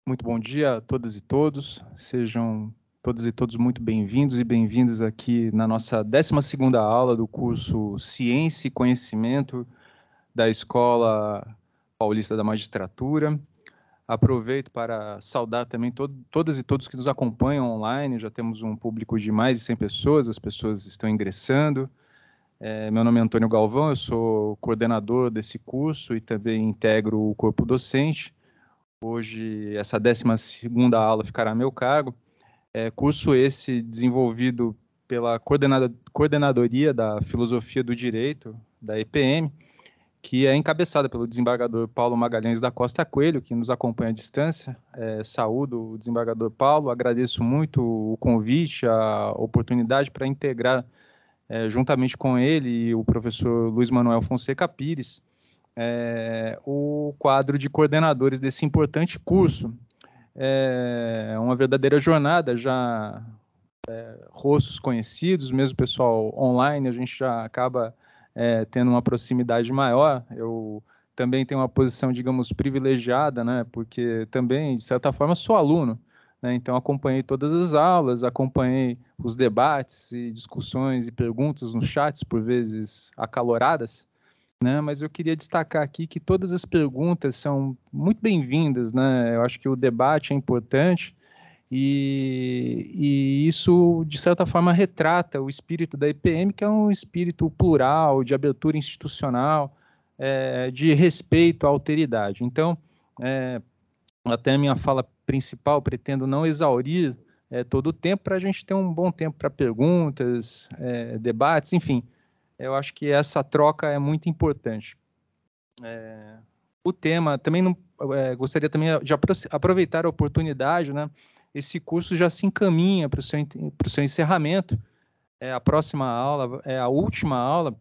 Muito bom dia a todas e todos. Sejam todas e todos muito bem-vindos e bem-vindas aqui na nossa 12ª aula do curso Ciência e Conhecimento da Escola Paulista da Magistratura. Aproveito para saudar também todas e todos que nos acompanham online. Já temos um público de mais de 100 pessoas, as pessoas estão ingressando. Meu nome é Antônio Galvão, eu sou coordenador desse curso e também integro o corpo docente. Hoje, essa 12ª aula ficará a meu cargo. Curso esse desenvolvido pela Coordenadoria da Filosofia do Direito, da EPM, que é encabeçada pelo desembargador Paulo Magalhães da Costa Coelho, que nos acompanha à distância. Saúdo o desembargador Paulo, agradeço muito o convite, a oportunidade para integrar, juntamente com ele e o professor Luiz Manuel Fonseca Pires, o quadro de coordenadores desse importante curso. É uma verdadeira jornada, já rostos conhecidos, mesmo pessoal online, a gente já acaba tendo uma proximidade maior. Eu também tenho uma posição, digamos, privilegiada, né, porque também, de certa forma, sou aluno, né, então acompanhei todas as aulas, acompanhei os debates e discussões e perguntas nos chats, por vezes acaloradas, né, mas eu queria destacar aqui que todas as perguntas são muito bem-vindas, né, eu acho que o debate é importante e isso, de certa forma, retrata o espírito da IPM, que é um espírito plural, de abertura institucional, de respeito à alteridade. Então, até a minha fala principal, pretendo não exaurir todo o tempo, para a gente ter um bom tempo para perguntas, debates, enfim. Eu acho que essa troca é muito importante. O tema, também não, gostaria também de aproveitar a oportunidade, né? Esse curso já se encaminha para o seu encerramento. A próxima aula é a última aula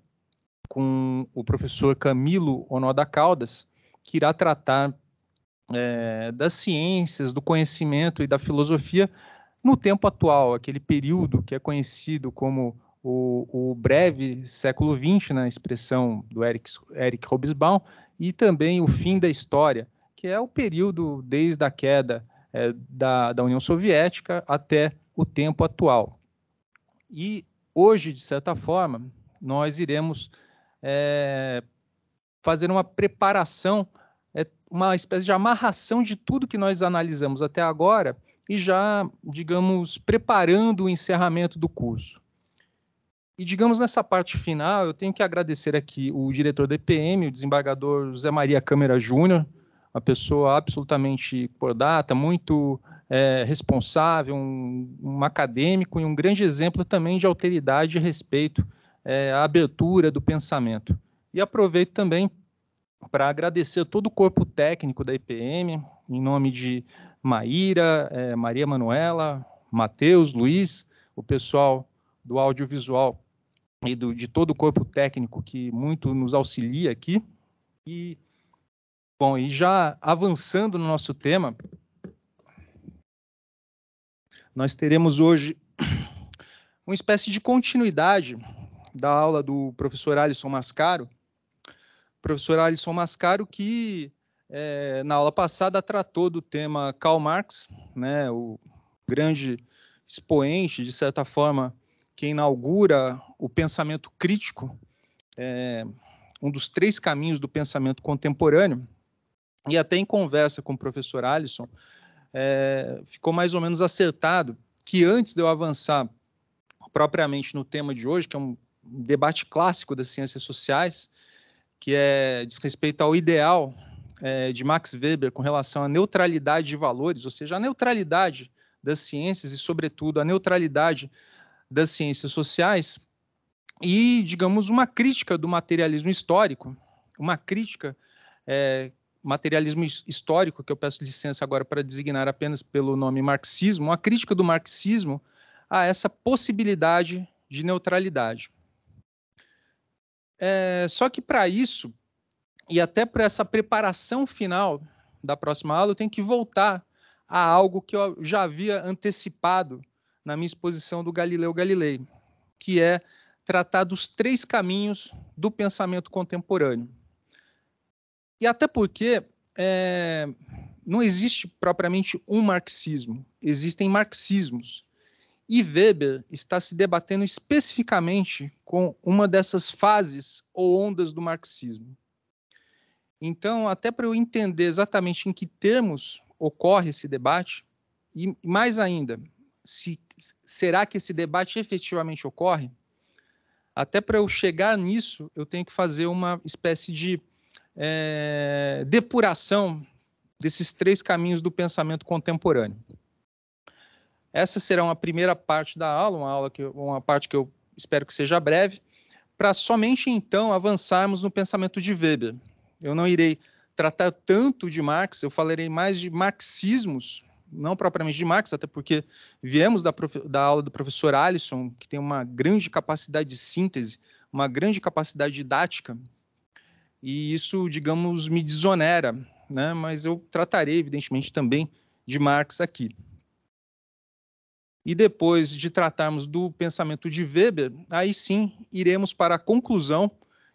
com o professor Camilo Onoda Caldas, que irá tratar das ciências, do conhecimento e da filosofia no tempo atual, aquele período que é conhecido como o breve século XX, na expressão do Eric Hobsbawm, e também o fim da história, que é o período desde a queda da União Soviética até o tempo atual. E hoje, de certa forma, nós iremos fazer uma preparação, uma espécie de amarração de tudo que nós analisamos até agora e já, digamos, preparando o encerramento do curso. E, digamos, nessa parte final, eu tenho que agradecer aqui o diretor da EPM, o desembargador José Maria Câmara Júnior, uma pessoa absolutamente cordata, muito responsável, um acadêmico e um grande exemplo também de alteridade e respeito à abertura do pensamento. E aproveito também para agradecer todo o corpo técnico da IPM, em nome de Maíra, Maria Manuela, Matheus, Luiz, o pessoal do audiovisual e de todo o corpo técnico que muito nos auxilia aqui. E, bom, e já avançando no nosso tema, nós teremos hoje uma espécie de continuidade da aula do professor Alisson Mascaro. Professor Alisson Mascaro, que na aula passada tratou do tema Karl Marx, né, o grande expoente, de certa forma, que inaugura o pensamento crítico, um dos 3 caminhos do pensamento contemporâneo, e até em conversa com o professor Alisson, ficou mais ou menos acertado que antes de eu avançar propriamente no tema de hoje, que é um debate clássico das ciências sociais, que diz respeito ao ideal de Max Weber com relação à neutralidade de valores, ou seja, a neutralidade das ciências e, sobretudo, a neutralidade das ciências sociais, e, digamos, uma crítica do materialismo histórico, uma crítica, materialismo histórico, que eu peço licença agora para designar apenas pelo nome marxismo, uma crítica do marxismo a essa possibilidade de neutralidade. Só que para isso, e até para essa preparação final da próxima aula, eu tenho que voltar a algo que eu já havia antecipado na minha exposição do Galileu Galilei, que é tratar dos 3 caminhos do pensamento contemporâneo. E até porque não existe propriamente um marxismo, existem marxismos. E Weber está se debatendo especificamente com uma dessas fases ou ondas do marxismo. Então, até para eu entender exatamente em que termos ocorre esse debate, e mais ainda, será que esse debate efetivamente ocorre? Até para eu chegar nisso, eu tenho que fazer uma espécie de depuração desses três caminhos do pensamento contemporâneo. Essa será uma primeira parte da aula, uma parte que eu espero que seja breve, para somente então avançarmos no pensamento de Weber. Eu não irei tratar tanto de Marx, eu falarei mais de marxismos, não propriamente de Marx, até porque viemos da aula do professor Alisson, que tem uma grande capacidade de síntese, uma grande capacidade didática, e isso, digamos, me desonera, né? Mas eu tratarei, evidentemente, também de Marx aqui. E depois de tratarmos do pensamento de Weber, aí sim iremos para a conclusão,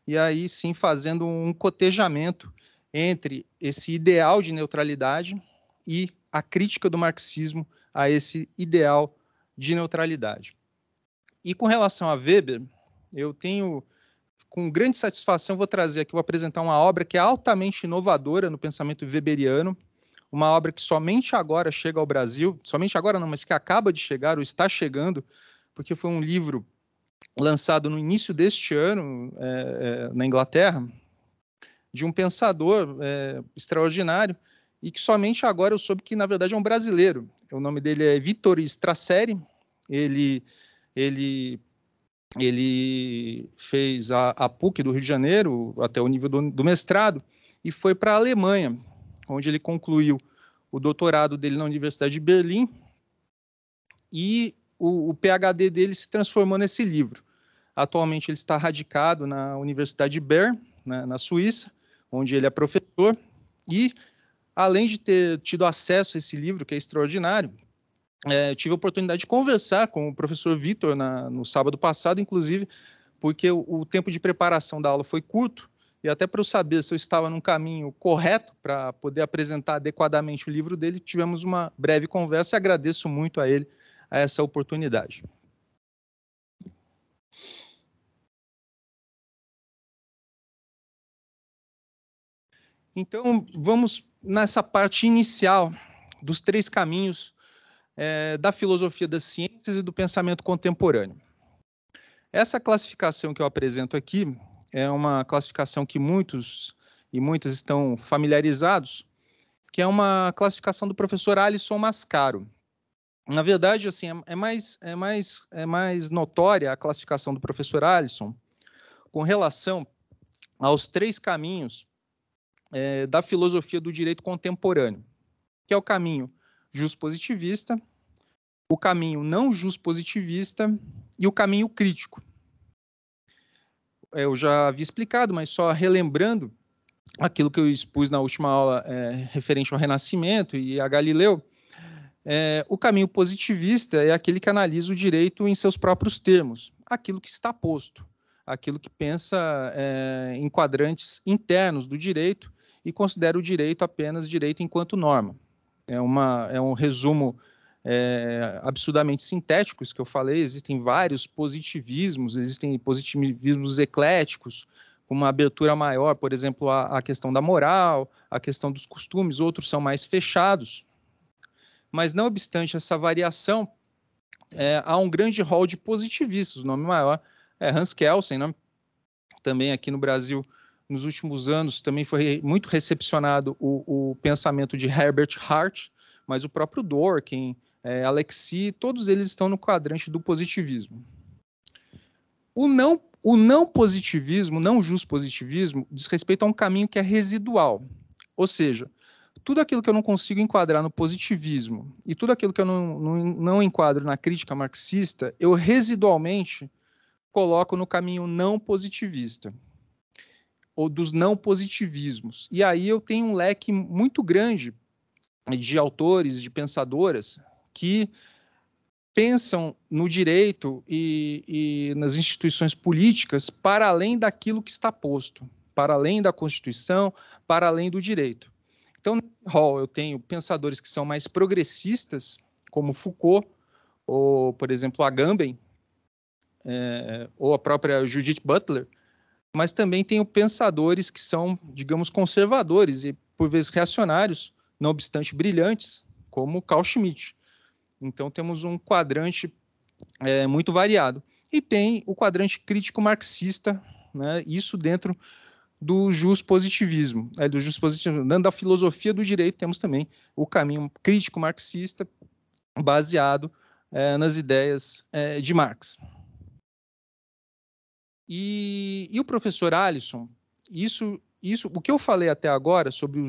e aí sim fazendo um cotejamento entre esse ideal de neutralidade e a crítica do marxismo a esse ideal de neutralidade. E com relação a Weber, eu tenho, com grande satisfação, vou apresentar uma obra que é altamente inovadora no pensamento weberiano, uma obra que somente agora chega ao Brasil, somente agora não, mas que acaba de chegar, ou está chegando, porque foi um livro lançado no início deste ano, na Inglaterra, de um pensador extraordinário, e que somente agora eu soube que, na verdade, é um brasileiro. O nome dele é Vitor Strasseri, ele fez a PUC do Rio de Janeiro, até o nível do mestrado, e foi para a Alemanha, onde ele concluiu o doutorado dele na Universidade de Berlim, e o PhD dele se transformou nesse livro. Atualmente ele está radicado na Universidade de Bern, na Suíça, onde ele é professor, e além de ter tido acesso a esse livro, que é extraordinário, tive a oportunidade de conversar com o professor Vitor no sábado passado, inclusive, porque o tempo de preparação da aula foi curto, e até para eu saber se eu estava num caminho correto para poder apresentar adequadamente o livro dele, tivemos uma breve conversa e agradeço muito a ele essa oportunidade. Então, vamos nessa parte inicial dos três caminhos da filosofia das ciências e do pensamento contemporâneo. Essa classificação que eu apresento aqui é uma classificação que muitos e muitas estão familiarizados, que é uma classificação do professor Alisson Mascaro. Na verdade, assim, é mais notória a classificação do professor Alisson com relação aos três caminhos da filosofia do direito contemporâneo, que é o caminho juspositivista, o caminho não juspositivista e o caminho crítico. Eu já havia explicado, mas só relembrando aquilo que eu expus na última aula referente ao Renascimento e a Galileu, o caminho positivista é aquele que analisa o direito em seus próprios termos, aquilo que está posto, aquilo que pensa em quadrantes internos do direito e considera o direito apenas direito enquanto norma. É um resumo absurdamente sintético, isso que eu falei. Existem vários positivismos, existem positivismos ecléticos, com uma abertura maior, por exemplo, a questão da moral, a questão dos costumes, outros são mais fechados. Mas, não obstante essa variação, há um grande rol de positivistas. O nome maior é Hans Kelsen, né? Também aqui no Brasil, nos últimos anos, também foi muito recepcionado o pensamento de Herbert Hart, mas o próprio Dworkin, Alexis, todos eles estão no quadrante do positivismo. O não positivismo, não juspositivismo, diz respeito a um caminho que é residual, ou seja, tudo aquilo que eu não consigo enquadrar no positivismo e tudo aquilo que eu não enquadro na crítica marxista, eu residualmente coloco no caminho não positivista, ou dos não positivismos. E aí eu tenho um leque muito grande de autores, de pensadoras, que pensam no direito e nas instituições políticas para além daquilo que está posto, para além da Constituição, para além do direito. Então, nesse hall, eu tenho pensadores que são mais progressistas, como Foucault, ou, por exemplo, Agamben, ou a própria Judith Butler, mas também tenho pensadores que são, digamos, conservadores e, por vezes, reacionários, não obstante brilhantes, como Carl Schmitt. Então, temos um quadrante muito variado. E tem o quadrante crítico marxista, né, isso dentro do juspositivismo. Dentro da filosofia do direito, temos também o caminho crítico marxista, baseado nas ideias de Marx. E o professor Alisson, o que eu falei até agora sobre o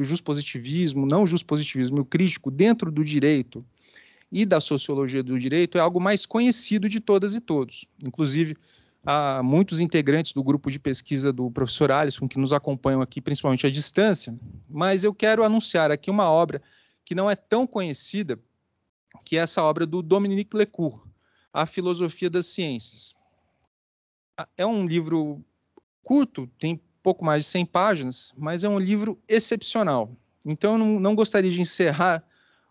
juspositivismo, não juspositivismo, o crítico dentro do direito e da sociologia do direito é algo mais conhecido de todas e todos. Inclusive, há muitos integrantes do grupo de pesquisa do professor Alisson que nos acompanham aqui, principalmente à distância, mas eu quero anunciar aqui uma obra que não é tão conhecida, que é essa obra do Dominique Lecourt, A Filosofia das Ciências. É um livro curto, tem pouco mais de 100 páginas, mas é um livro excepcional. Então, eu não gostaria de encerrar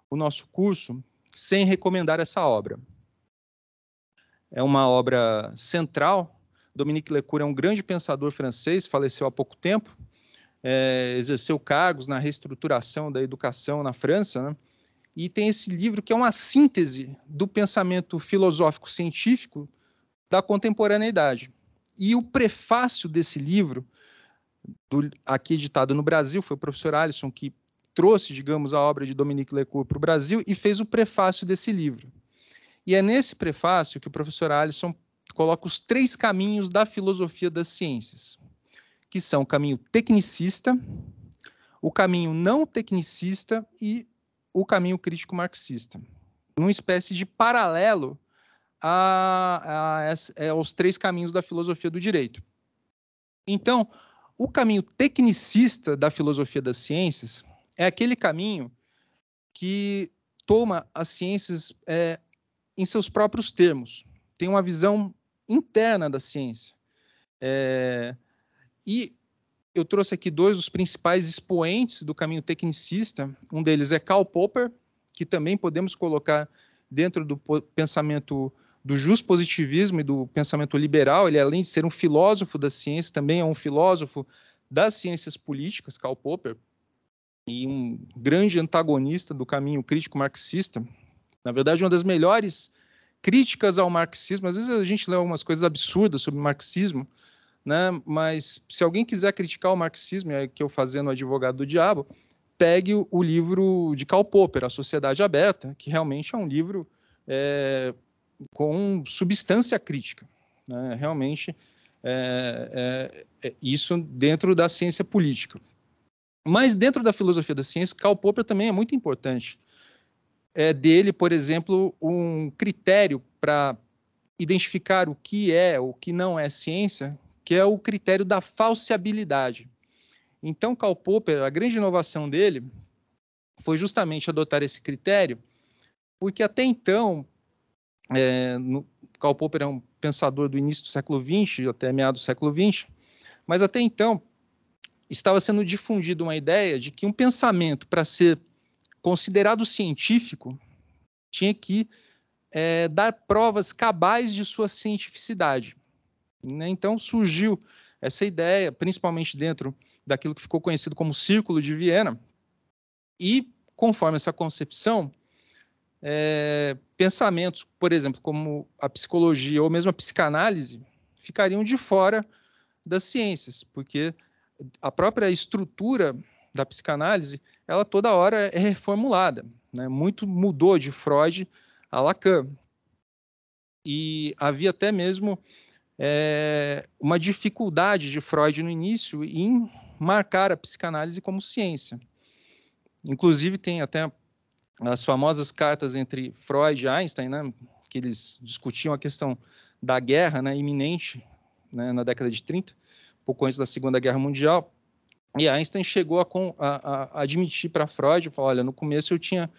o nosso curso sem recomendar essa obra. É uma obra central. Dominique Lecourt é um grande pensador francês, faleceu há pouco tempo, exerceu cargos na reestruturação da educação na França, né? E tem esse livro que é uma síntese do pensamento filosófico-científico da contemporaneidade. E o prefácio desse livro, aqui editado no Brasil, foi o professor Alisson que trouxe, digamos, a obra de Dominique Lecourt para o Brasil e fez o prefácio desse livro. E é nesse prefácio que o professor Alisson coloca os 3 caminhos da filosofia das ciências, que são o caminho tecnicista, o caminho não tecnicista e o caminho crítico marxista, numa espécie de paralelo aos 3 caminhos da filosofia do direito. Então, o caminho tecnicista da filosofia das ciências é aquele caminho que toma as ciências em seus próprios termos, tem uma visão interna da ciência. E eu trouxe aqui 2 dos principais expoentes do caminho tecnicista. Um deles é Karl Popper, que também podemos colocar dentro do pensamento do juspositivismo e do pensamento liberal. Ele, além de ser um filósofo da ciência, também é um filósofo das ciências políticas, Karl Popper, e um grande antagonista do caminho crítico marxista. Na verdade, uma das melhores críticas ao marxismo. Às vezes a gente lê algumas coisas absurdas sobre o marxismo, né? Mas se alguém quiser criticar o marxismo, é que eu fazendo o advogado do diabo, pegue o livro de Karl Popper, A Sociedade Aberta, que realmente é um livro com substância crítica, né? Realmente isso dentro da ciência política. Mas dentro da filosofia da ciência, Karl Popper também é muito importante. Dele, por exemplo, um critério para identificar o que não é ciência, que é o critério da falseabilidade. Então, Karl Popper, a grande inovação dele foi justamente adotar esse critério, porque até então, Karl Popper é um pensador do início do século XX, até meados do século XX, mas até então estava sendo difundida uma ideia de que um pensamento, para ser considerado científico, tinha que dar provas cabais de sua cientificidade. Né? Então surgiu essa ideia, principalmente dentro daquilo que ficou conhecido como Círculo de Viena, e conforme essa concepção, pensamentos, por exemplo, como a psicologia ou mesmo a psicanálise, ficariam de fora das ciências, porque a própria estrutura da psicanálise, ela toda hora é reformulada, né? Muito mudou de Freud a Lacan. E havia até mesmo uma dificuldade de Freud no início em marcar a psicanálise como ciência. Inclusive, tem até as famosas cartas entre Freud e Einstein, né, que eles discutiam a questão da guerra, né, iminente, né, na década de 30, pouco antes da Segunda Guerra Mundial. E Einstein chegou a admitir para Freud, falou, olha, no começo eu tinha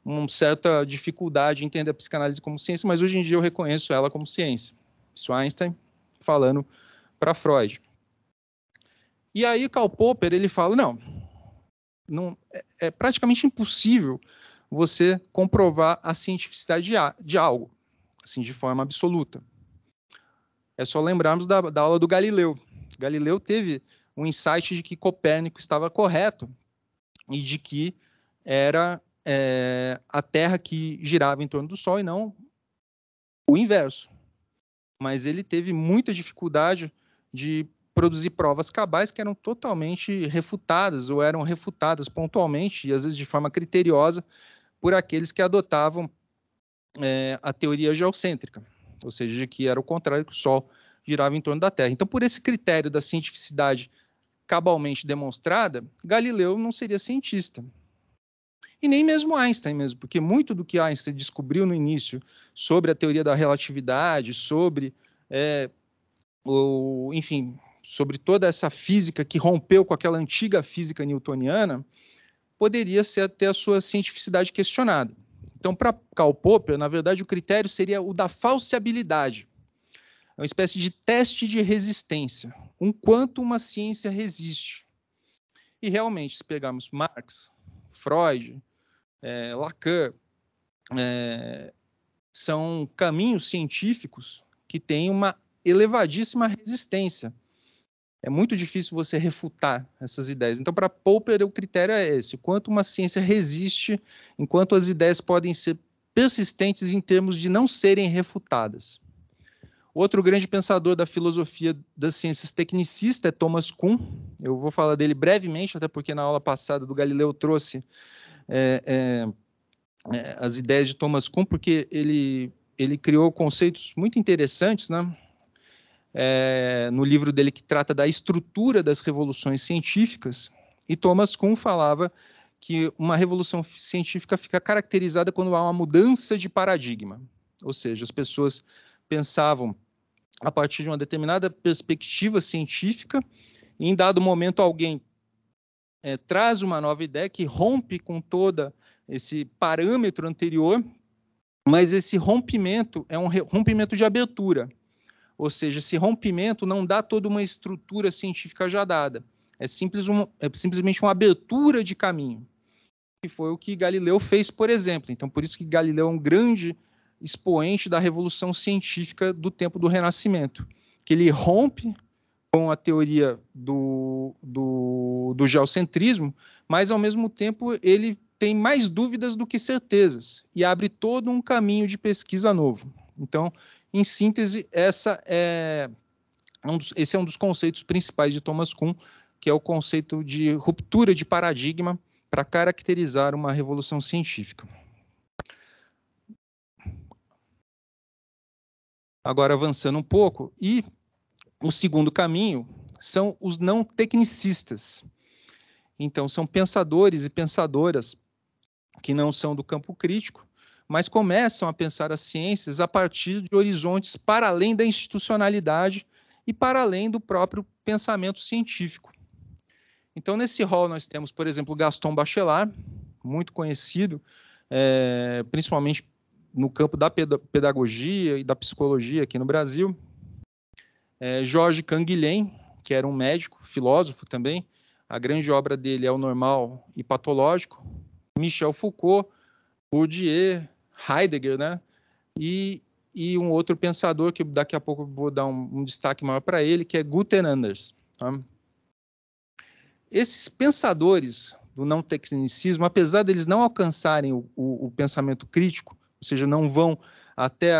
uma certa dificuldade em entender a psicanálise como ciência, mas hoje em dia eu reconheço ela como ciência. Isso Einstein falando para Freud. E aí Karl Popper, ele fala, não, é praticamente impossível você comprovar a cientificidade de algo, assim, de forma absoluta. É só lembrarmos da aula do Galileu. Galileu teve um insight de que Copérnico estava correto e de que era a Terra que girava em torno do Sol e não o inverso. Mas ele teve muita dificuldade de produzir provas cabais que eram totalmente refutadas ou eram refutadas pontualmente e às vezes de forma criteriosa por aqueles que adotavam a teoria geocêntrica, ou seja, de que era o contrário, que o Sol girava em torno da Terra. Então, por esse critério da cientificidade cabalmente demonstrada, Galileu não seria cientista. E nem mesmo Einstein mesmo, porque muito do que Einstein descobriu no início sobre a teoria da relatividade, sobre, enfim, sobre toda essa física que rompeu com aquela antiga física newtoniana, poderia ter a sua cientificidade questionada. Então, para Karl Popper, na verdade, o critério seria o da falseabilidade. É uma espécie de teste de resistência, um quanto uma ciência resiste. E realmente, se pegarmos Marx, Freud, Lacan, são caminhos científicos que têm uma elevadíssima resistência. É muito difícil você refutar essas ideias. Então, para Popper, o critério é esse: o quanto uma ciência resiste, enquanto as ideias podem ser persistentes em termos de não serem refutadas. Outro grande pensador da filosofia das ciências tecnicista é Thomas Kuhn. Eu vou falar dele brevemente, até porque na aula passada do Galileu trouxe as ideias de Thomas Kuhn, porque ele criou conceitos muito interessantes, né? No livro dele que trata da estrutura das revoluções científicas, e Thomas Kuhn falava que uma revolução científica fica caracterizada quando há uma mudança de paradigma, ou seja, as pessoas pensavam a partir de uma determinada perspectiva científica, e em dado momento alguém traz uma nova ideia que rompe com todo esse parâmetro anterior, mas esse rompimento é um rompimento de abertura. Ou seja, esse rompimento não dá toda uma estrutura científica já dada. É simplesmente uma abertura de caminho. Que foi o que Galileu fez, por exemplo. Então, por isso que Galileu é um grande expoente da revolução científica do tempo do Renascimento. Que ele rompe com a teoria do geocentrismo, mas, ao mesmo tempo, ele tem mais dúvidas do que certezas e abre todo um caminho de pesquisa novo. Então, em síntese, esse é um dos conceitos principais de Thomas Kuhn, que é o conceito de ruptura de paradigma para caracterizar uma revolução científica. Agora, avançando um pouco, e o segundo caminho são os não tecnicistas. Então, são pensadores e pensadoras que não são do campo crítico, mas começam a pensar as ciências a partir de horizontes para além da institucionalidade e para além do próprio pensamento científico. Então, nesse rol, nós temos, por exemplo, Gaston Bachelard, muito conhecido, principalmente no campo da pedagogia e da psicologia aqui no Brasil. Georges Canguilhem, que era um médico, filósofo também. A grande obra dele é O Normal e Patológico. Michel Foucault, Bourdieu, Heidegger, né? E um outro pensador que daqui a pouco eu vou dar um destaque maior para ele, que é Gunther Anders. Tá? Esses pensadores do não tecnicismo, apesar deles não alcançarem o pensamento crítico, ou seja, não vão até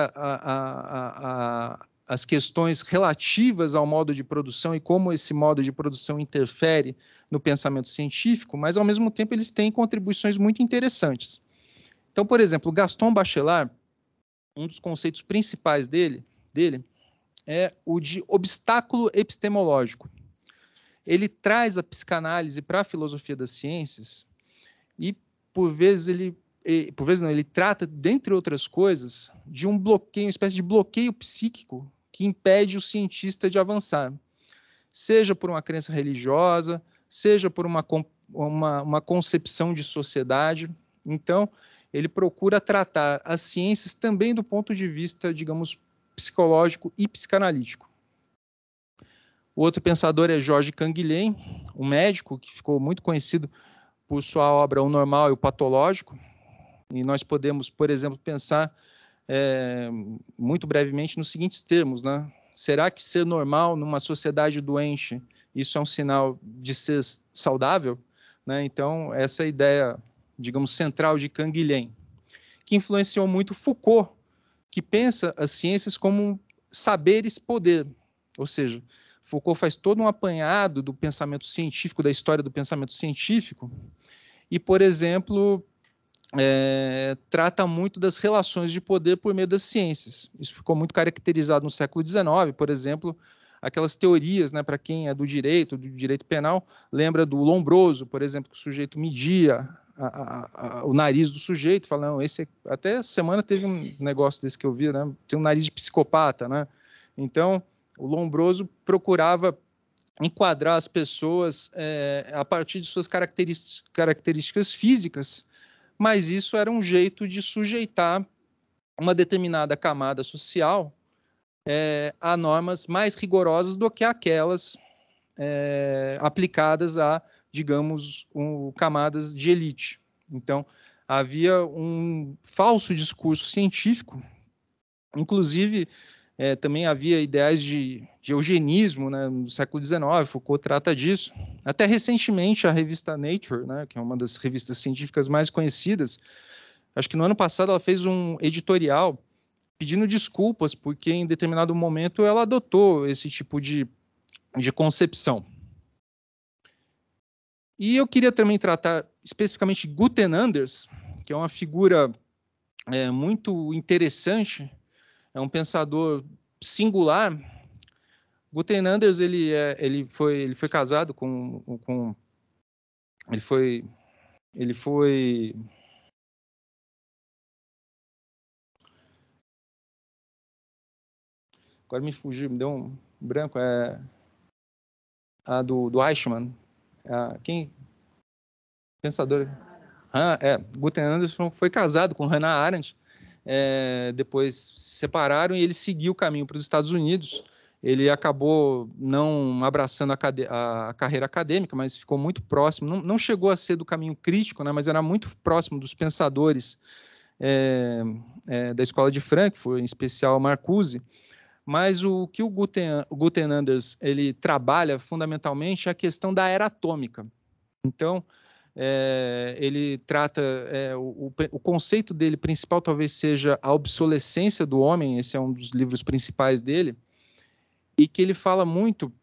as questões relativas ao modo de produção e como esse modo de produção interfere no pensamento científico, mas, ao mesmo tempo, eles têm contribuições muito interessantes. Então, por exemplo, Gaston Bachelard, um dos conceitos principais dele é o de obstáculo epistemológico. Ele traz a psicanálise para a filosofia das ciências e, por vezes, ele trata, dentre outras coisas, de um bloqueio, uma espécie de bloqueio psíquico que impede o cientista de avançar, seja por uma crença religiosa, seja por uma concepção de sociedade. Então, ele procura tratar as ciências também do ponto de vista, digamos, psicológico e psicanalítico. O outro pensador é Georges Canguilhem, um médico que ficou muito conhecido por sua obra O Normal e o Patológico, e nós podemos, por exemplo, pensar muito brevemente nos seguintes termos, né? Será que ser normal numa sociedade doente, isso é um sinal de ser saudável? Né? Então, essa ideia, digamos, central de Canguilhem, que influenciou muito Foucault, que pensa as ciências como saberes poder, ou seja, Foucault faz todo um apanhado do pensamento científico, da história do pensamento científico, e, por exemplo, trata muito das relações de poder por meio das ciências. Isso ficou muito caracterizado no século XIX, por exemplo, aquelas teorias, né, para quem é do direito penal, lembra do Lombroso, por exemplo, que o sujeito media o nariz do sujeito, fala, não, até semana teve um negócio desse que eu vi, né, tem um nariz de psicopata, né? Então, o Lombroso procurava enquadrar as pessoas a partir de suas características físicas, mas isso era um jeito de sujeitar uma determinada camada social a normas mais rigorosas do que aquelas aplicadas a, digamos, camadas de elite. Então, havia um falso discurso científico, inclusive também havia ideais de eugenismo, né, no século XIX, Foucault trata disso. Até recentemente, a revista Nature, né, que é uma das revistas científicas mais conhecidas, acho que no ano passado ela fez um editorial pedindo desculpas, porque em determinado momento ela adotou esse tipo de concepção. E eu queria também tratar especificamente Guten Anders, que é uma figura muito interessante, é um pensador singular. Guten Anders ele foi casado com ele foi agora me fugiu, me deu um branco, a do Eichmann, quem pensador Guten Anderson foi casado com Hannah Arendt, depois se separaram e ele seguiu o caminho para os Estados Unidos. Ele acabou não abraçando a carreira acadêmica, mas ficou muito próximo, não chegou a ser do caminho crítico, né, mas era muito próximo dos pensadores da escola de Frankfurt, em especial Marcuse. Mas o que o Guten Anders ele trabalha fundamentalmente é a questão da era atômica. Então, ele trata, o conceito dele principal talvez seja a obsolescência do homem, esse é um dos livros principais dele, e que ele fala muito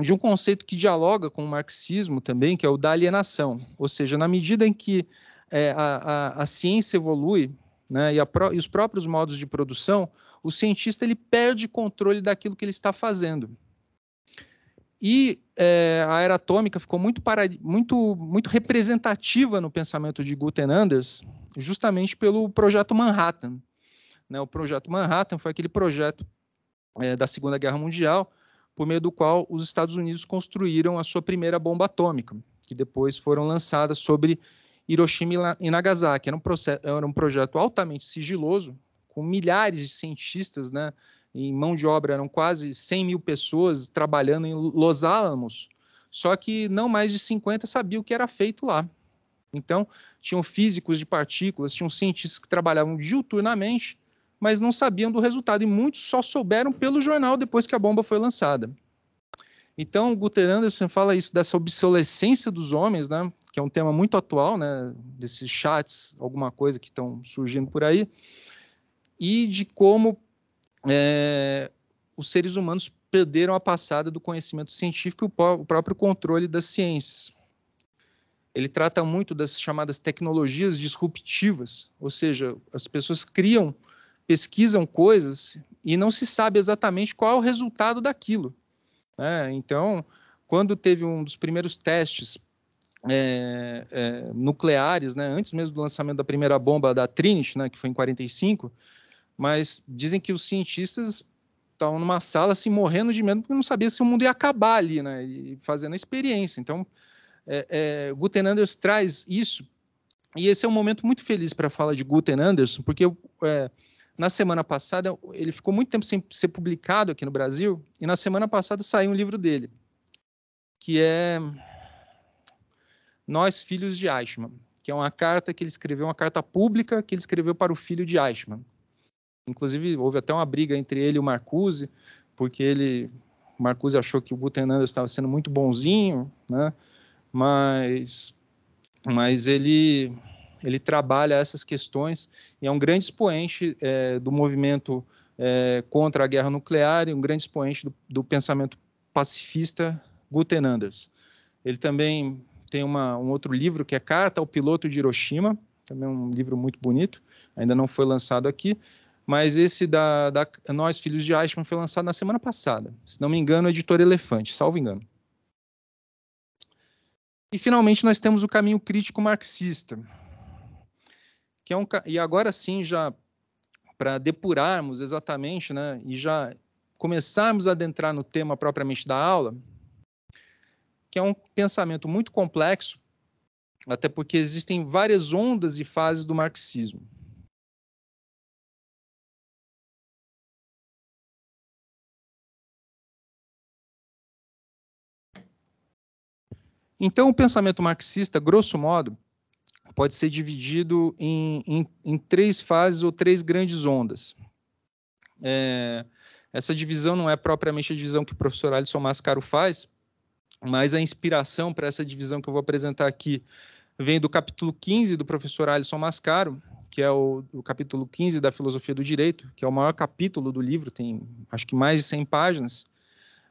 de um conceito que dialoga com o marxismo também, que é o da alienação, ou seja, na medida em que a ciência evolui, né, e os próprios modos de produção, o cientista ele perde controle daquilo que ele está fazendo. E a era atômica ficou muito representativa no pensamento de Guten Anders, justamente pelo projeto Manhattan. Né? O projeto Manhattan foi aquele projeto da Segunda Guerra Mundial, por meio do qual os Estados Unidos construíram a sua primeira bomba atômica, que depois foram lançadas sobre Hiroshima e Nagasaki. Era um projeto altamente sigiloso, com milhares de cientistas, né? Em mão de obra eram quase 100 mil pessoas trabalhando em Los Alamos, só que não mais de 50 sabiam o que era feito lá. Então, tinham físicos de partículas, tinham cientistas que trabalhavam diuturnamente, mas não sabiam do resultado, e muitos só souberam pelo jornal depois que a bomba foi lançada. Então, Guter Anderson fala isso, dessa obsolescência dos homens, né, que é um tema muito atual, né, desses chats, alguma coisa que estão surgindo por aí, e de como os seres humanos perderam a passada do conhecimento científico e o próprio controle das ciências. Ele trata muito das chamadas tecnologias disruptivas, ou seja, as pessoas pesquisam coisas e não se sabe exatamente qual é o resultado daquilo. Então, quando teve um dos primeiros testes nucleares, né, antes mesmo do lançamento da primeira bomba da Trinity, né, que foi em 1945, mas dizem que os cientistas estavam numa sala assim, morrendo de medo porque não sabia se o mundo ia acabar ali, né, e fazendo a experiência. Então, Guten Anders traz isso, e esse é um momento muito feliz para falar de Guten Anderson, porque na semana passada, ele ficou muito tempo sem ser publicado aqui no Brasil, e na semana passada saiu um livro dele, que é Nós, Filhos de Eichmann, que é uma carta que ele escreveu, uma carta pública que ele escreveu para o filho de Eichmann. Inclusive, houve até uma briga entre ele e o Marcuse, porque o Marcuse achou que o Gutenberg estava sendo muito bonzinho, né? Mas ele trabalha essas questões e é um grande expoente do movimento contra a guerra nuclear e um grande expoente do pensamento pacifista Gutenberg. Ele também tem um outro livro que é Carta ao Piloto de Hiroshima, também um livro muito bonito, ainda não foi lançado aqui, mas esse da Nós, Filhos de Eichmann, foi lançado na semana passada. Se não me engano, a editora Elefante, salvo engano. E, finalmente, nós temos o caminho crítico marxista, que é e agora sim, já para depurarmos exatamente, né, e já começarmos a adentrar no tema propriamente da aula, que é um pensamento muito complexo, até porque existem várias ondas e fases do marxismo. Então, o pensamento marxista, grosso modo, pode ser dividido em três fases ou três grandes ondas. Essa divisão não é propriamente a divisão que o professor Alisson Mascaro faz, mas a inspiração para essa divisão que eu vou apresentar aqui vem do capítulo 15 do professor Alisson Mascaro, que é o capítulo 15 da Filosofia do Direito, que é o maior capítulo do livro, tem acho que mais de 100 páginas.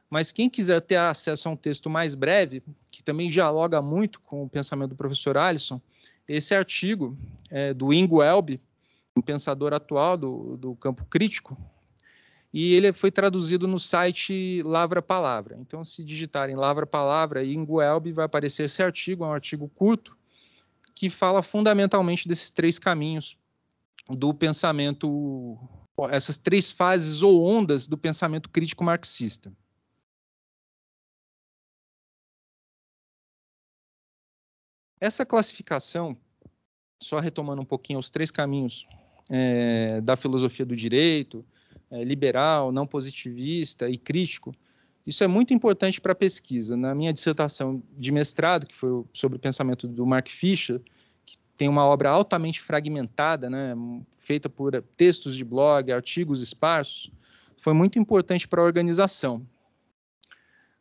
Mas quem quiser ter acesso a um texto mais breve, que também dialoga muito com o pensamento do professor Alisson, esse artigo do Ingo Elbe, um pensador atual do campo crítico, e ele foi traduzido no site Lavra Palavra. Então, se digitarem Lavra Palavra e Ingo Elbe, vai aparecer esse artigo, é um artigo curto, que fala fundamentalmente desses três caminhos do pensamento, essas três fases ou ondas do pensamento crítico marxista. Essa classificação, só retomando um pouquinho os três caminhos da filosofia do direito, liberal, não positivista e crítico, isso é muito importante para a pesquisa. Na minha dissertação de mestrado, que foi sobre o pensamento do Mark Fisher, que tem uma obra altamente fragmentada, né, feita por textos de blog, artigos esparsos, foi muito importante para a organização.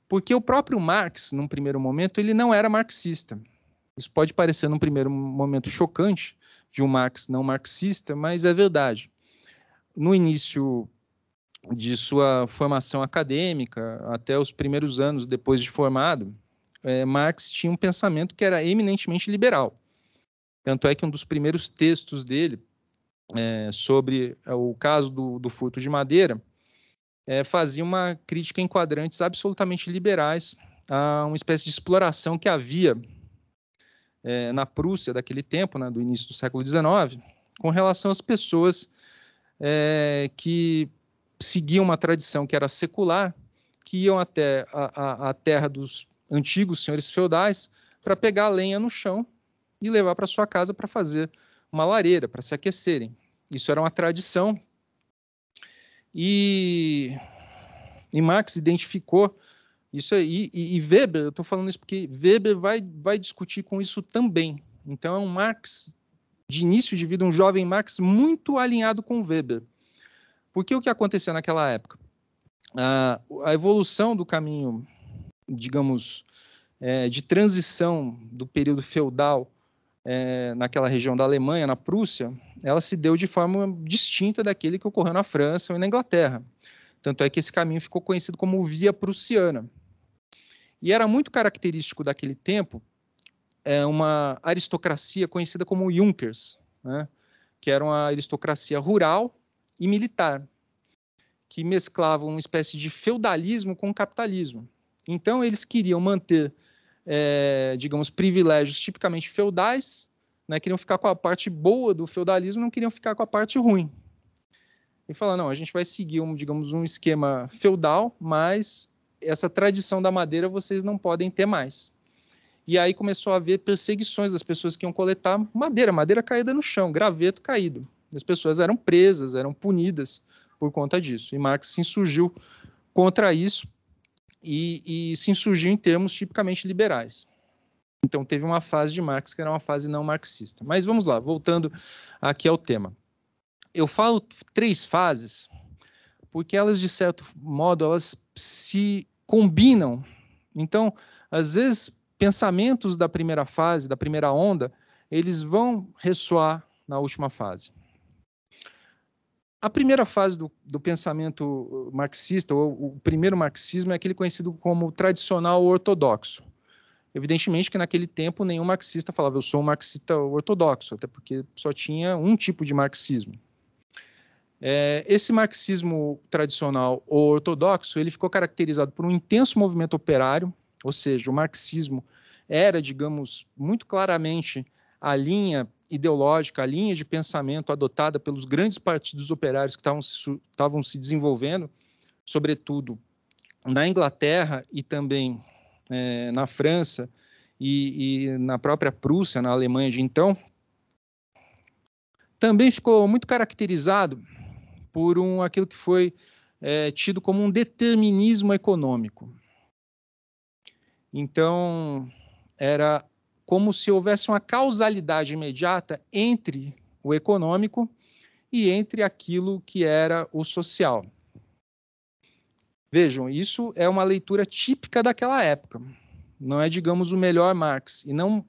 Porque o próprio Marx, num primeiro momento, ele não era marxista. Isso pode parecer, num primeiro momento, chocante, de um Marx não marxista, mas é verdade. No início de sua formação acadêmica, até os primeiros anos depois de formado, Marx tinha um pensamento que era eminentemente liberal. Tanto é que um dos primeiros textos dele, sobre o caso do furto de madeira, fazia uma crítica em quadrantes absolutamente liberais a uma espécie de exploração que havia na Prússia daquele tempo, né, do início do século XIX, com relação às pessoas que seguiam uma tradição que era secular, que iam até a terra dos antigos senhores feudais para pegar a lenha no chão e levar para sua casa para fazer uma lareira, para se aquecerem. Isso era uma tradição. E Marx identificou isso aí, e Weber, eu estou falando isso porque Weber vai discutir com isso também. Então, é um Marx, de início de vida, um jovem Marx muito alinhado com Weber. Porque o que aconteceu naquela época? A evolução do caminho, digamos, de transição do período feudal naquela região da Alemanha, na Prússia, ela se deu de forma distinta daquele que ocorreu na França ou na Inglaterra. Tanto é que esse caminho ficou conhecido como Via Prussiana. E era muito característico daquele tempo uma aristocracia conhecida como Junkers, né? Que era uma aristocracia rural e militar, que mesclavam uma espécie de feudalismo com capitalismo. Então, eles queriam manter, digamos, privilégios tipicamente feudais, né? Queriam ficar com a parte boa do feudalismo, não queriam ficar com a parte ruim. E falaram, não, a gente vai seguir, digamos, um esquema feudal, mas essa tradição da madeira vocês não podem ter mais. E aí começou a haver perseguições das pessoas que iam coletar madeira caída no chão, graveto caído. As pessoas eram presas, eram punidas por conta disso. E Marx se insurgiu contra isso e se insurgiu em termos tipicamente liberais. Então, teve uma fase de Marx que era uma fase não marxista. Mas vamos lá, voltando aqui ao tema. Eu falo 3 fases porque elas, de certo modo, elas se combinam. Então, às vezes, pensamentos da primeira fase, da primeira onda, eles vão ressoar na última fase. A primeira fase do pensamento marxista, ou o primeiro marxismo, é aquele conhecido como tradicional ortodoxo. Evidentemente que naquele tempo nenhum marxista falava eu sou um marxista ortodoxo, até porque só tinha um tipo de marxismo. Esse marxismo tradicional ou ortodoxo, ele ficou caracterizado por um intenso movimento operário, ou seja, o marxismo era, digamos, muito claramente a linha ideológica, a linha de pensamento adotada pelos grandes partidos operários que estavam se desenvolvendo, sobretudo na Inglaterra e também na França e na própria Prússia, na Alemanha de então. Também ficou muito caracterizado por aquilo que foi tido como um determinismo econômico. Então, era como se houvesse uma causalidade imediata entre o econômico e entre aquilo que era o social. Vejam, isso é uma leitura típica daquela época. Não é, digamos, o melhor Marx.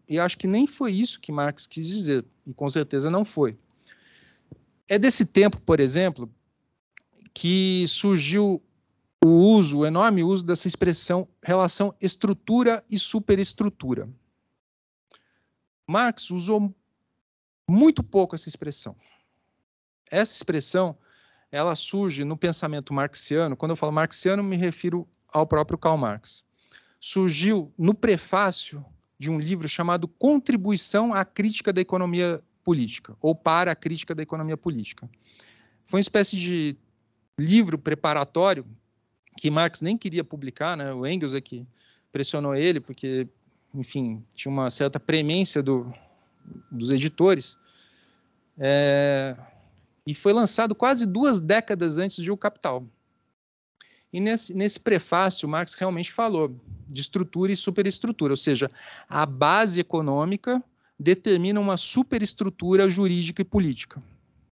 E acho que nem foi isso que Marx quis dizer, e com certeza não foi. É desse tempo, por exemplo, que surgiu o enorme uso dessa expressão relação estrutura e superestrutura. Marx usou muito pouco essa expressão. Essa expressão, ela surge no pensamento marxiano. Quando eu falo marxiano, me refiro ao próprio Karl Marx. Surgiu no prefácio de um livro chamado Contribuição à Crítica da Economia Política, ou para a Crítica da Economia Política. Foi uma espécie de livro preparatório que Marx nem queria publicar, né? O Engels é que pressionou ele, porque, enfim, tinha uma certa premência dos editores, e foi lançado quase 2 décadas antes de O Capital. E nesse prefácio, Marx realmente falou de estrutura e superestrutura, ou seja, a base econômica determina uma superestrutura jurídica e política.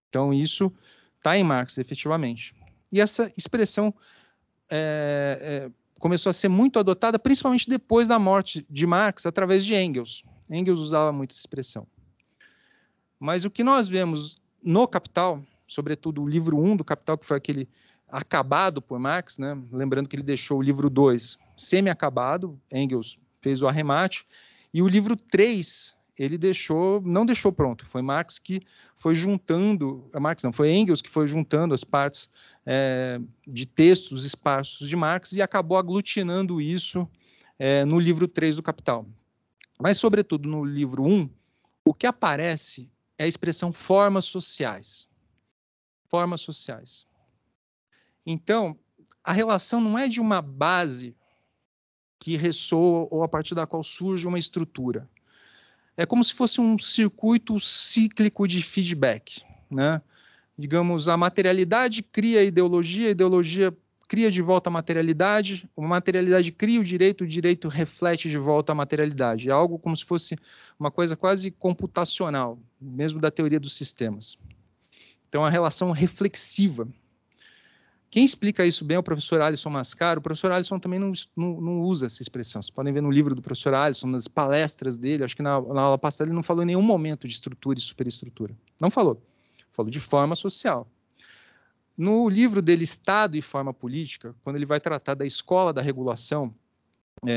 Então, isso está em Marx, efetivamente. E essa expressão começou a ser muito adotada, principalmente depois da morte de Marx, através de Engels. Engels usava muito essa expressão. Mas o que nós vemos no Capital, sobretudo o livro 1 do Capital, que foi aquele acabado por Marx, né? Lembrando que ele deixou o livro 2 semi-acabado, Engels fez o arremate, e o livro 3 ele não deixou pronto, foi Marx que foi juntando, foi Engels que foi juntando as partes de textos esparsos de Marx e acabou aglutinando isso no livro 3 do Capital. Mas, sobretudo, no livro 1, o que aparece é a expressão formas sociais. Formas sociais. Então, a relação não é de uma base que ressoa ou a partir da qual surge uma estrutura. É como se fosse um circuito cíclico de feedback, né? Digamos, a materialidade cria a ideologia cria de volta a materialidade cria o direito reflete de volta a materialidade. É algo como se fosse uma coisa quase computacional, mesmo da teoria dos sistemas. Então, a relação reflexiva. Quem explica isso bem é o professor Alisson Mascaro. O professor Alisson também não usa essa expressão. Vocês podem ver no livro do professor Alisson, nas palestras dele, acho que na aula passada ele não falou em nenhum momento de estrutura e superestrutura. Não falou. Falou de forma social. No livro dele, Estado e Forma Política, quando ele vai tratar da escola da regulação,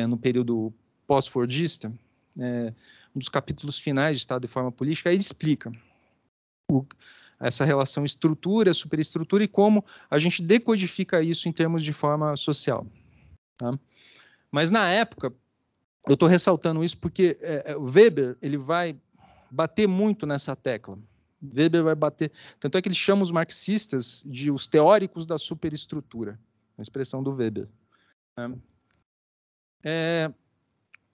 no período pós-fordista, um dos capítulos finais de Estado e Forma Política, ele explica essa relação estrutura, superestrutura e como a gente decodifica isso em termos de forma social. Tá? Mas, na época, eu estou ressaltando isso porque o Weber ele vai bater muito nessa tecla. Weber vai bater... Tanto é que ele chama os marxistas de os teóricos da superestrutura, a expressão do Weber.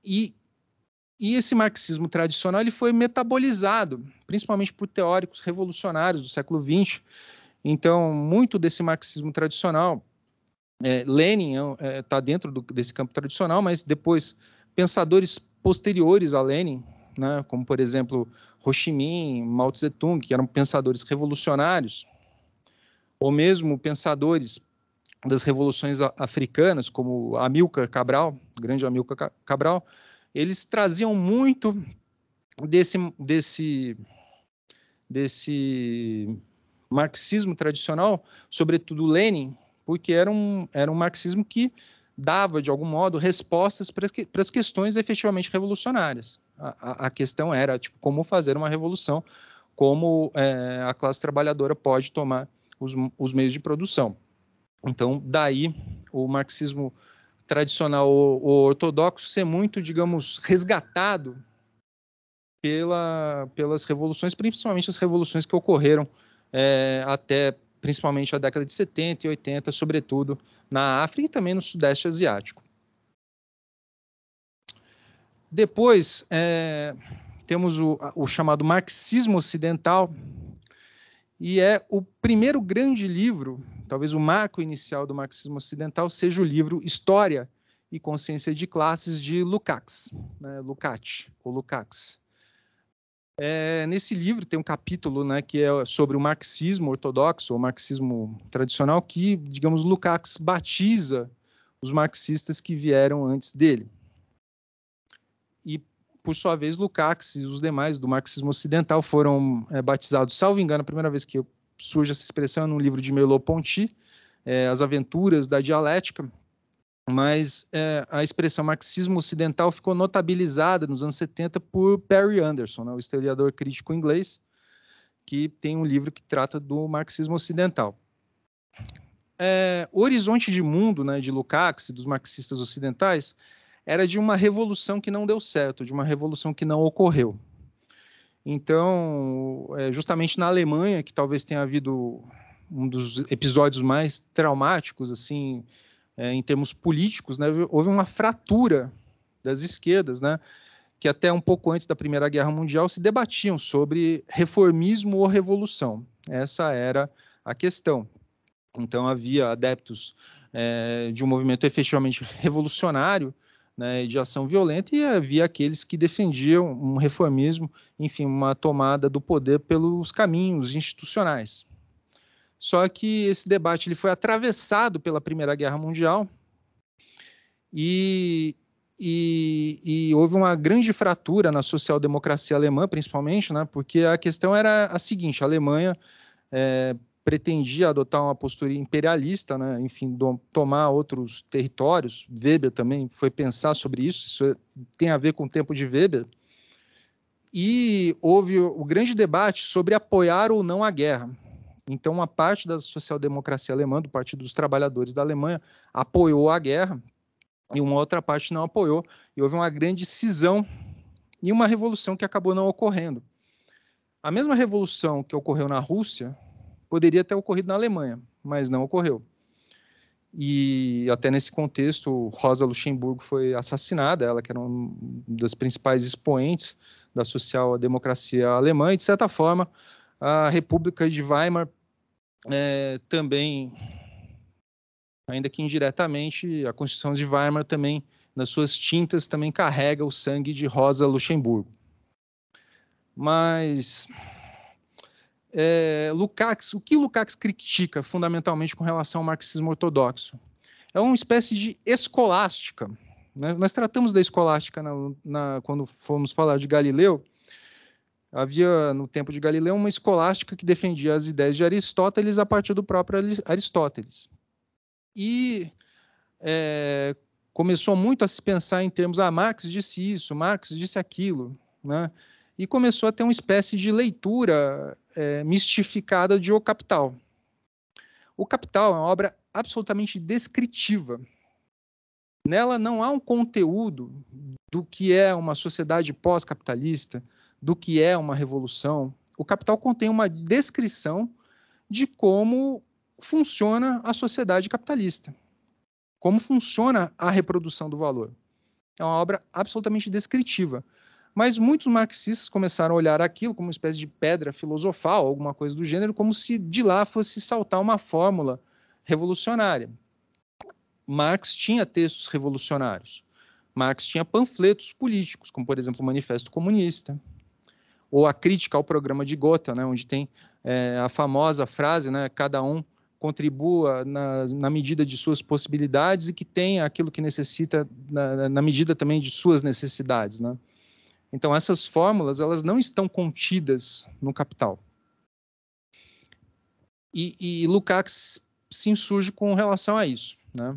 E esse marxismo tradicional ele foi metabolizado, principalmente por teóricos revolucionários do século XX. Então, muito desse marxismo tradicional, Lenin está dentro desse campo tradicional, mas depois pensadores posteriores a Lenin, né, como, por exemplo, Ho Chi Minh, Mao Tse-tung, que eram pensadores revolucionários, ou mesmo pensadores das revoluções africanas, como Amílcar Cabral, o grande Amílcar Cabral, eles traziam muito desse marxismo tradicional, sobretudo Lenin, porque era um marxismo que dava, de algum modo, respostas para as questões efetivamente revolucionárias. A questão era, tipo, como fazer uma revolução, como a classe trabalhadora pode tomar os meios de produção. Então, daí, o marxismo tradicional ou ortodoxo ser muito, digamos, resgatado pelas revoluções, principalmente as revoluções que ocorreram até principalmente a década de 70 e 80, sobretudo na África e também no Sudeste Asiático. Depois, temos o chamado marxismo ocidental, e é o primeiro grande livro, talvez o marco inicial do marxismo ocidental, seja o livro História e Consciência de Classes, de Lukács, né, Lukács, ou Lukács. Nesse livro tem um capítulo, né, que é sobre o marxismo ortodoxo, ou marxismo tradicional, que, digamos, Lukács batiza os marxistas que vieram antes dele. E, por sua vez, Lukács e os demais do marxismo ocidental foram batizados, salvo engano, a primeira vez que surge essa expressão é num livro de Merleau-Ponty, As Aventuras da Dialética, mas a expressão marxismo ocidental ficou notabilizada nos anos 70 por Perry Anderson, né, o historiador crítico inglês, que tem um livro que trata do marxismo ocidental. O horizonte de mundo, né, de Lukács e dos marxistas ocidentais era de uma revolução que não deu certo, de uma revolução que não ocorreu. Então, justamente na Alemanha, que talvez tenha havido um dos episódios mais traumáticos, assim, em termos políticos, né, houve uma fratura das esquerdas, né, que até um pouco antes da Primeira Guerra Mundial se debatiam sobre reformismo ou revolução. Essa era a questão. Então, havia adeptos de um movimento efetivamente revolucionário, né, de ação violenta, e havia aqueles que defendiam um reformismo, enfim, uma tomada do poder pelos caminhos institucionais. Só que esse debate ele foi atravessado pela Primeira Guerra Mundial e houve uma grande fratura na social-democracia alemã, principalmente, né, porque a questão era a seguinte: a Alemanha pretendia adotar uma postura imperialista, né, enfim, tomar outros territórios. Weber também foi pensar sobre isso tem a ver com o tempo de Weber, e houve o grande debate sobre apoiar ou não a guerra. Então, uma parte da social-democracia alemã, do Partido dos Trabalhadores da Alemanha, apoiou a guerra, e uma outra parte não apoiou, e houve uma grande cisão e uma revolução que acabou não ocorrendo. A mesma revolução que ocorreu na Rússia poderia ter ocorrido na Alemanha, mas não ocorreu. E até nesse contexto, Rosa Luxemburgo foi assassinada, ela que era uma das principais expoentes da social-democracia alemã, e, de certa forma, a República de Weimar também, ainda que indiretamente, a Constituição de Weimar também, nas suas tintas, também carrega o sangue de Rosa Luxemburgo. Mas Lukács, o que Lukács critica fundamentalmente com relação ao marxismo ortodoxo? É uma espécie de escolástica, né? Nós tratamos da escolástica quando fomos falar de Galileu. Havia, no tempo de Galileu, uma escolástica que defendia as ideias de Aristóteles a partir do próprio Aristóteles. E começou muito a se pensar em termos, Marx disse isso, Marx disse aquilo, né? E começou a ter uma espécie de leitura mistificada de O Capital. O Capital é uma obra absolutamente descritiva. Nela não há um conteúdo do que é uma sociedade pós-capitalista, do que é uma revolução. O Capital contém uma descrição de como funciona a sociedade capitalista, como funciona a reprodução do valor. É uma obra absolutamente descritiva. Mas muitos marxistas começaram a olhar aquilo como uma espécie de pedra filosofal, alguma coisa do gênero, como se de lá fosse saltar uma fórmula revolucionária. Marx tinha textos revolucionários, Marx tinha panfletos políticos, como, por exemplo, o Manifesto Comunista, ou a crítica ao programa de Gotha, né, onde tem a famosa frase, né, cada um contribua na medida de suas possibilidades e que tenha aquilo que necessita na medida também de suas necessidades, né? Então, essas fórmulas, elas não estão contidas no Capital. E Lukács se insurge com relação a isso, né?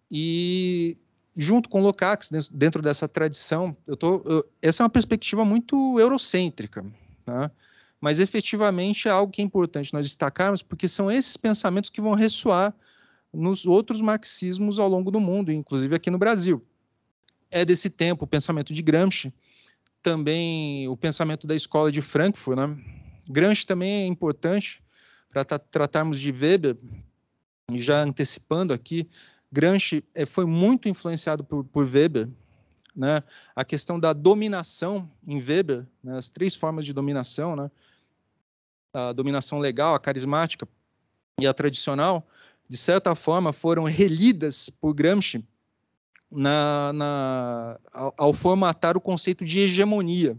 E junto com Lukács, dentro dessa tradição, essa é uma perspectiva muito eurocêntrica, tá? Mas efetivamente é algo que é importante nós destacarmos, porque são esses pensamentos que vão ressoar nos outros marxismos ao longo do mundo, inclusive aqui no Brasil. É desse tempo o pensamento de Gramsci, também o pensamento da escola de Frankfurt, né? Gramsci também é importante para tratarmos de Weber, já antecipando aqui. Gramsci foi muito influenciado por Weber, né? A questão da dominação em Weber, né? As 3 formas de dominação, né? A dominação legal, a carismática e a tradicional, de certa forma, foram relidas por Gramsci ao formatar o conceito de hegemonia,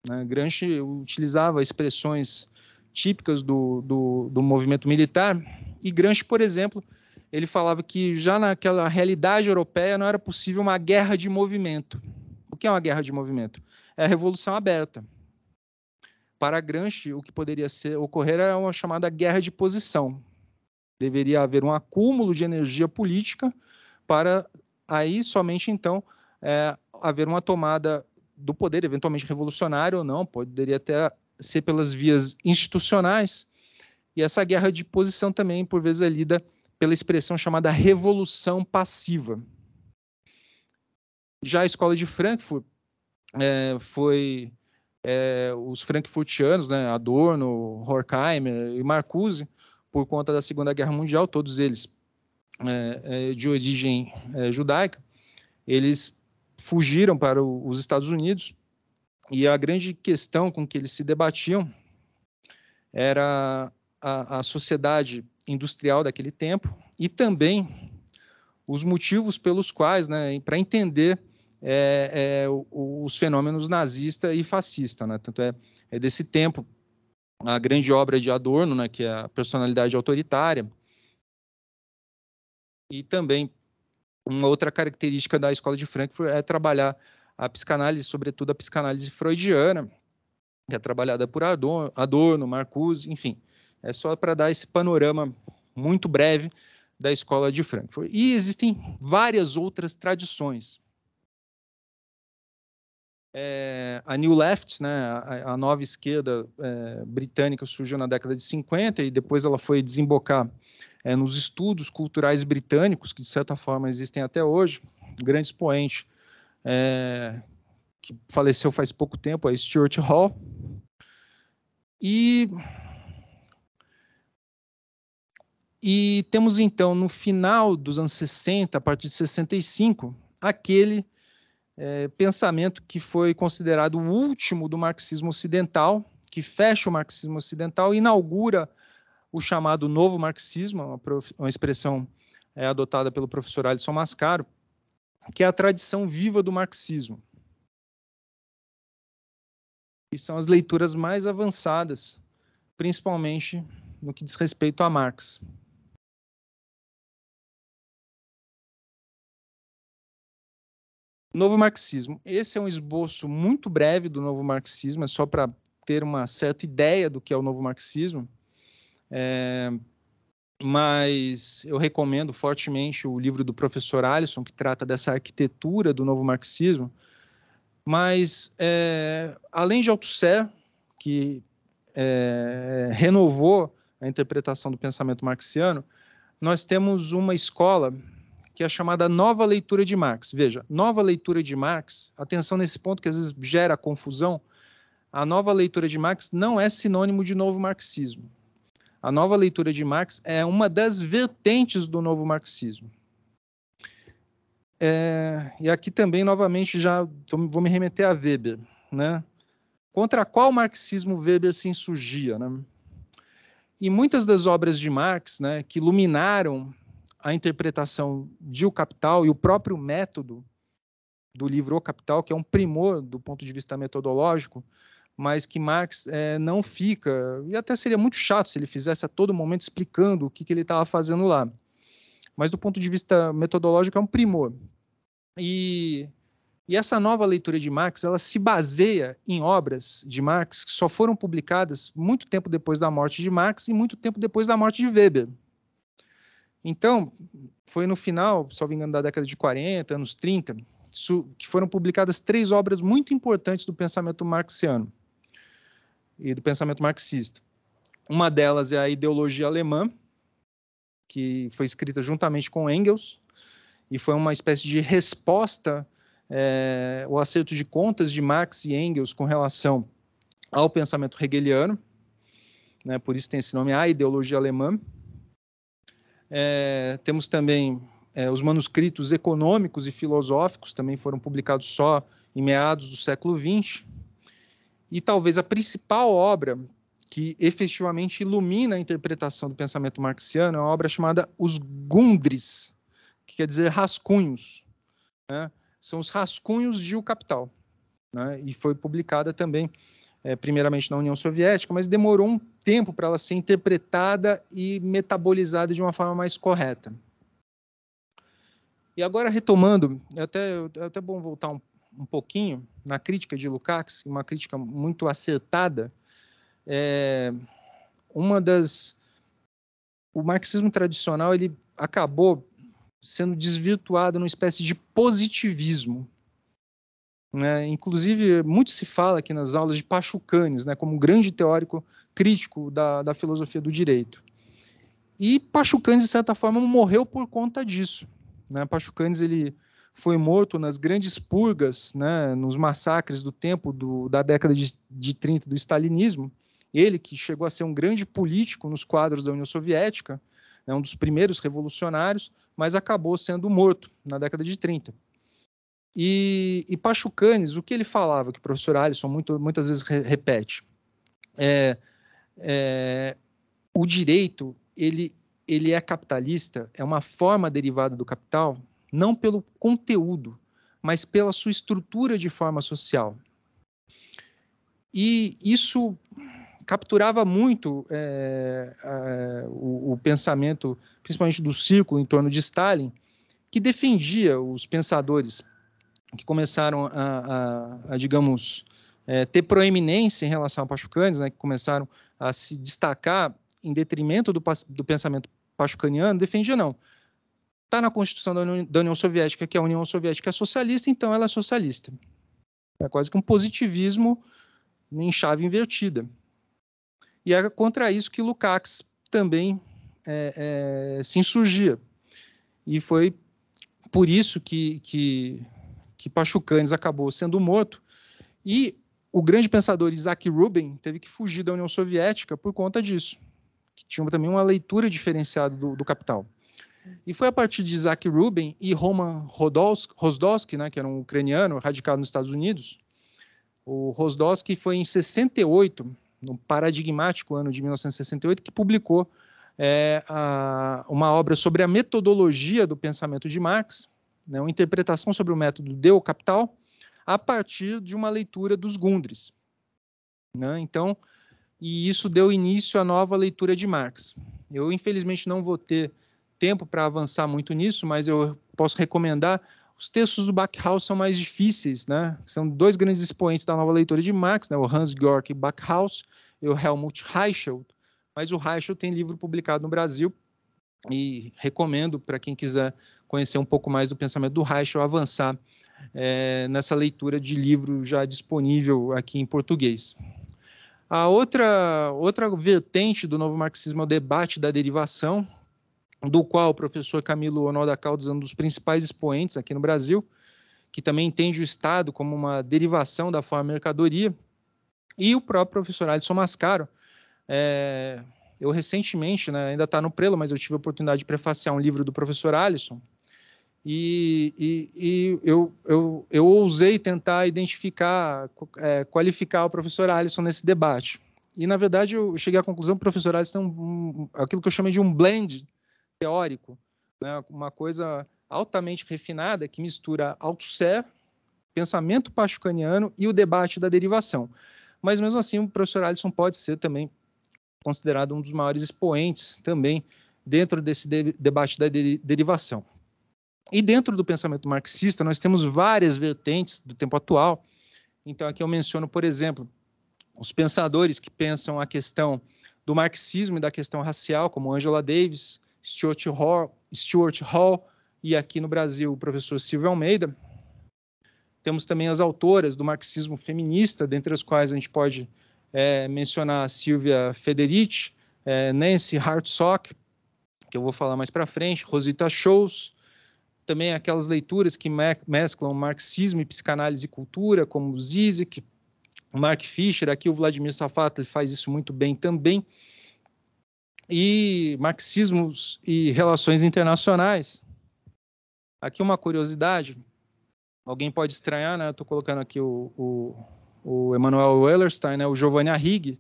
né? Gramsci utilizava expressões típicas do movimento militar, e Gramsci, por exemplo, ele falava que já naquela realidade europeia não era possível uma guerra de movimento. O que é uma guerra de movimento? É a revolução aberta. Para Gramsci, o que poderia ocorrer era uma chamada guerra de posição. Deveria haver um acúmulo de energia política para aí somente então haver uma tomada do poder, eventualmente revolucionário ou não, poderia até ser pelas vias institucionais, e essa guerra de posição também, por vezes, é lida pela expressão chamada revolução passiva. Já a escola de Frankfurt foi os frankfurtianos, né, Adorno, Horkheimer e Marcuse, por conta da Segunda Guerra Mundial, todos eles de origem judaica, eles fugiram para os Estados Unidos, e a grande questão com que eles se debatiam era a sociedade industrial daquele tempo e também os motivos pelos quais, né, para entender os fenômenos nazista e fascista, né? Tanto é desse tempo a grande obra de Adorno, né, que é a personalidade autoritária, e também uma outra característica da escola de Frankfurt é trabalhar a psicanálise, sobretudo a psicanálise freudiana, que é trabalhada por Adorno, Marcuse, enfim. É só para dar esse panorama muito breve da escola de Frankfurt. E existem várias outras tradições. A New Left, né, a nova esquerda britânica, surgiu na década de 50 e depois ela foi desembocar nos estudos culturais britânicos, que de certa forma existem até hoje. Um grande expoente que faleceu faz pouco tempo, é Stuart Hall. E temos, então, no final dos anos 60, a partir de 65, aquele pensamento que foi considerado o último do marxismo ocidental, que fecha o marxismo ocidental e inaugura o chamado novo marxismo, uma expressão adotada pelo professor Alisson Mascaro, que é a tradição viva do marxismo. E são as leituras mais avançadas, principalmente no que diz respeito a Marx. Novo marxismo. Esse é um esboço muito breve do novo marxismo, é só para ter uma certa ideia do que é o novo marxismo. Mas eu recomendo fortemente o livro do professor Alisson, que trata dessa arquitetura do novo marxismo. Mas, além de Althusser, que renovou a interpretação do pensamento marxiano, nós temos uma escola que é a chamada nova leitura de Marx. Veja, nova leitura de Marx, atenção nesse ponto que às vezes gera confusão, a nova leitura de Marx não é sinônimo de novo marxismo. A nova leitura de Marx é uma das vertentes do novo marxismo. E aqui também, novamente, já vou me remeter a Weber, né? Contra qual marxismo Weber se insurgia, né? E muitas das obras de Marx, né, que iluminaram a interpretação de O Capital e o próprio método do livro O Capital, que é um primor do ponto de vista metodológico, mas que Marx não fica, e até seria muito chato se ele fizesse a todo momento explicando o que ele estava fazendo lá. Mas do ponto de vista metodológico é um primor. E essa nova leitura de Marx, ela se baseia em obras de Marx que só foram publicadas muito tempo depois da morte de Marx e muito tempo depois da morte de Weber. Então, foi no final, salvo engano, da década de 40, anos 30, que foram publicadas 3 obras muito importantes do pensamento marxiano e do pensamento marxista. Uma delas é a Ideologia Alemã, que foi escrita juntamente com Engels, e foi uma espécie de resposta, o acerto de contas de Marx e Engels com relação ao pensamento hegeliano, né, por isso tem esse nome, a Ideologia Alemã. Temos também os manuscritos econômicos e filosóficos, também foram publicados só em meados do século XX, e talvez a principal obra que efetivamente ilumina a interpretação do pensamento marxiano é uma obra chamada Os Gundres, que quer dizer rascunhos, né? São os rascunhos de O Capital, né? E foi publicada também, primeiramente na União Soviética, mas demorou um tempo para ela ser interpretada e metabolizada de uma forma mais correta. E agora, retomando, é até bom voltar um pouquinho na crítica de Lukács, uma crítica muito acertada. O marxismo tradicional ele acabou sendo desvirtuado numa espécie de positivismo, né? Inclusive, muito se fala aqui nas aulas de Pachucanes, né, como um grande teórico crítico da filosofia do direito. E Pachucanes, de certa forma, morreu por conta disso, né? Pachucanes ele foi morto nas grandes purgas, né, nos massacres do tempo da década de 30 do stalinismo. Ele que chegou a ser um grande político nos quadros da União Soviética, né, um dos primeiros revolucionários, mas acabou sendo morto na década de 30. E Pachucanes, o que ele falava, que o professor Alisson muitas vezes repete, o direito ele é capitalista, é uma forma derivada do capital, não pelo conteúdo, mas pela sua estrutura de forma social. E isso capturava muito o pensamento, principalmente do círculo em torno de Stalin, que defendia os pensadores que começaram digamos, ter proeminência em relação a Pachucanes, né, que começaram a se destacar em detrimento do pensamento pachucaniano, defendia não. Está na Constituição da União Soviética que a União Soviética é socialista, então ela é socialista. É quase que um positivismo em chave invertida. E é contra isso que Lukács também se insurgia. E foi por isso que Pachucanes acabou sendo morto. E o grande pensador Isaac Rubin teve que fugir da União Soviética por conta disso, que tinha também uma leitura diferenciada do Capital. E foi a partir de Isaac Rubin e Roman Rozdowski, né, que era um ucraniano radicado nos Estados Unidos. O Rozdowski foi em 68, no paradigmático ano de 1968, que publicou uma obra sobre a metodologia do pensamento de Marx, né, uma interpretação sobre o método de O Capital, a partir de uma leitura dos Gundres, né? Então, e isso deu início à nova leitura de Marx. Eu, infelizmente, não vou ter tempo para avançar muito nisso, mas eu posso recomendar. Os textos do Backhaus são mais difíceis, né? São 2 grandes expoentes da nova leitura de Marx, né? O Hans-Georg Backhaus e o Helmut Reichelt. Mas o Reichelt tem livro publicado no Brasil e recomendo para quem quiser conhecer um pouco mais do pensamento do Reichelt avançar nessa leitura de livro já disponível aqui em português. A outra vertente do novo marxismo é o debate da derivação, do qual o professor Camilo Onoda Caldas é um dos principais expoentes aqui no Brasil, que também entende o Estado como uma derivação da forma mercadoria, e o próprio professor Alisson Mascaro. Eu recentemente, né, ainda está no prelo, mas eu tive a oportunidade de prefaciar um livro do professor Alisson, e eu ousei tentar identificar, qualificar o professor Alisson nesse debate. E, na verdade, eu cheguei à conclusão que o professor Alisson tem aquilo que eu chamei de um blend teórico né? Uma coisa altamente refinada que mistura Althusser, pensamento pachucaniano e o debate da derivação. Mas, mesmo assim, o professor Alisson pode ser também considerado um dos maiores expoentes também dentro desse debate da derivação. E dentro do pensamento marxista, nós temos várias vertentes do tempo atual. Então, aqui eu menciono, por exemplo, os pensadores que pensam a questão do marxismo e da questão racial, como Angela Davis, Stuart Hall, e aqui no Brasil, o professor Silvio Almeida. Temos também as autoras do marxismo feminista, dentre as quais a gente pode mencionar Silvia Federici, Nancy Hartsock, que eu vou falar mais para frente, Rosita Scholz, também aquelas leituras que mesclam marxismo e psicanálise e cultura, como Zizek, Mark Fisher, aqui o Vladimir Safatli faz isso muito bem também, e marxismos e relações internacionais. Aqui uma curiosidade, alguém pode estranhar, né? Eu estou colocando aqui o Emanuel Wallerstein, né? O Giovanni Arrighi,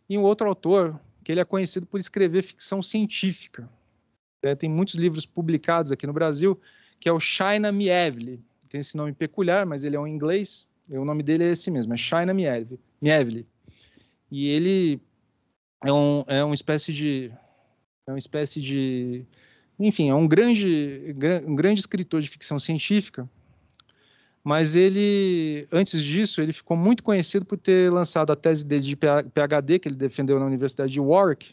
e um outro autor, que ele é conhecido por escrever ficção científica. Tem muitos livros publicados aqui no Brasil, que é o China Mieville. Tem esse nome peculiar, mas ele é um inglês, e o nome dele é esse mesmo, é China Mieville. E ele é uma espécie de... Enfim, é um grande escritor de ficção científica, mas ele, antes disso, ele ficou muito conhecido por ter lançado a tese dele de PhD, que ele defendeu na Universidade de Warwick,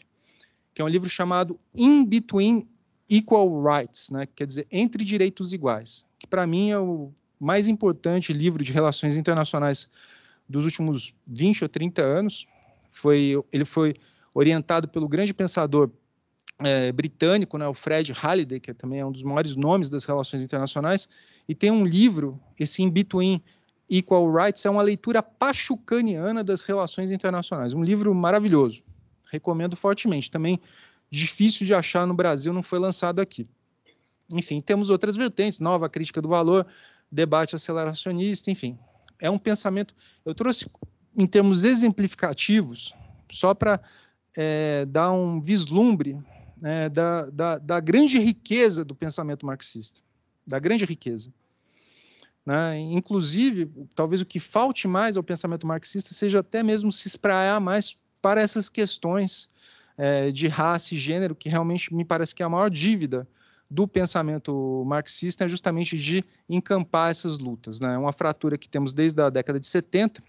que é um livro chamado In Between Equal Rights, né? Quer dizer, Entre Direitos Iguais, que para mim é o mais importante livro de relações internacionais dos últimos 20 ou 30 anos. Ele foi orientado pelo grande pensador britânico, né, o Fred Halliday, que também é um dos maiores nomes das relações internacionais, e tem um livro, esse In Between Equal Rights, é uma leitura pachucaniana das relações internacionais, um livro maravilhoso, recomendo fortemente, também difícil de achar no Brasil, não foi lançado aqui. Enfim, temos outras vertentes, nova crítica do valor, debate aceleracionista, enfim, é um pensamento, eu trouxe em termos exemplificativos, só para dar um vislumbre da grande riqueza do pensamento marxista, da grande riqueza. Né? Inclusive, talvez o que falte mais ao pensamento marxista seja até mesmo se espraiar mais para essas questões de raça e gênero, que realmente me parece que é a maior dívida do pensamento marxista, é justamente de encampar essas lutas. Né? Uma fratura que temos desde a década de 70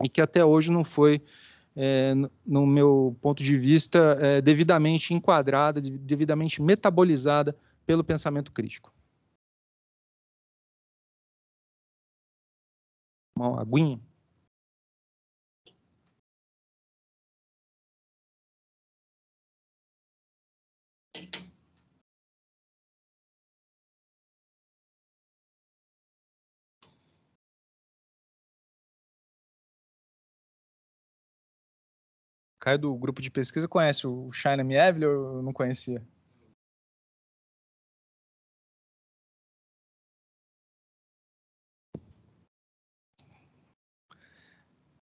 e que até hoje não foi no meu ponto de vista, devidamente enquadrada, devidamente metabolizada pelo pensamento crítico. Uma aguinha. Caio do grupo de pesquisa conhece o China Mieville ou eu não conhecia?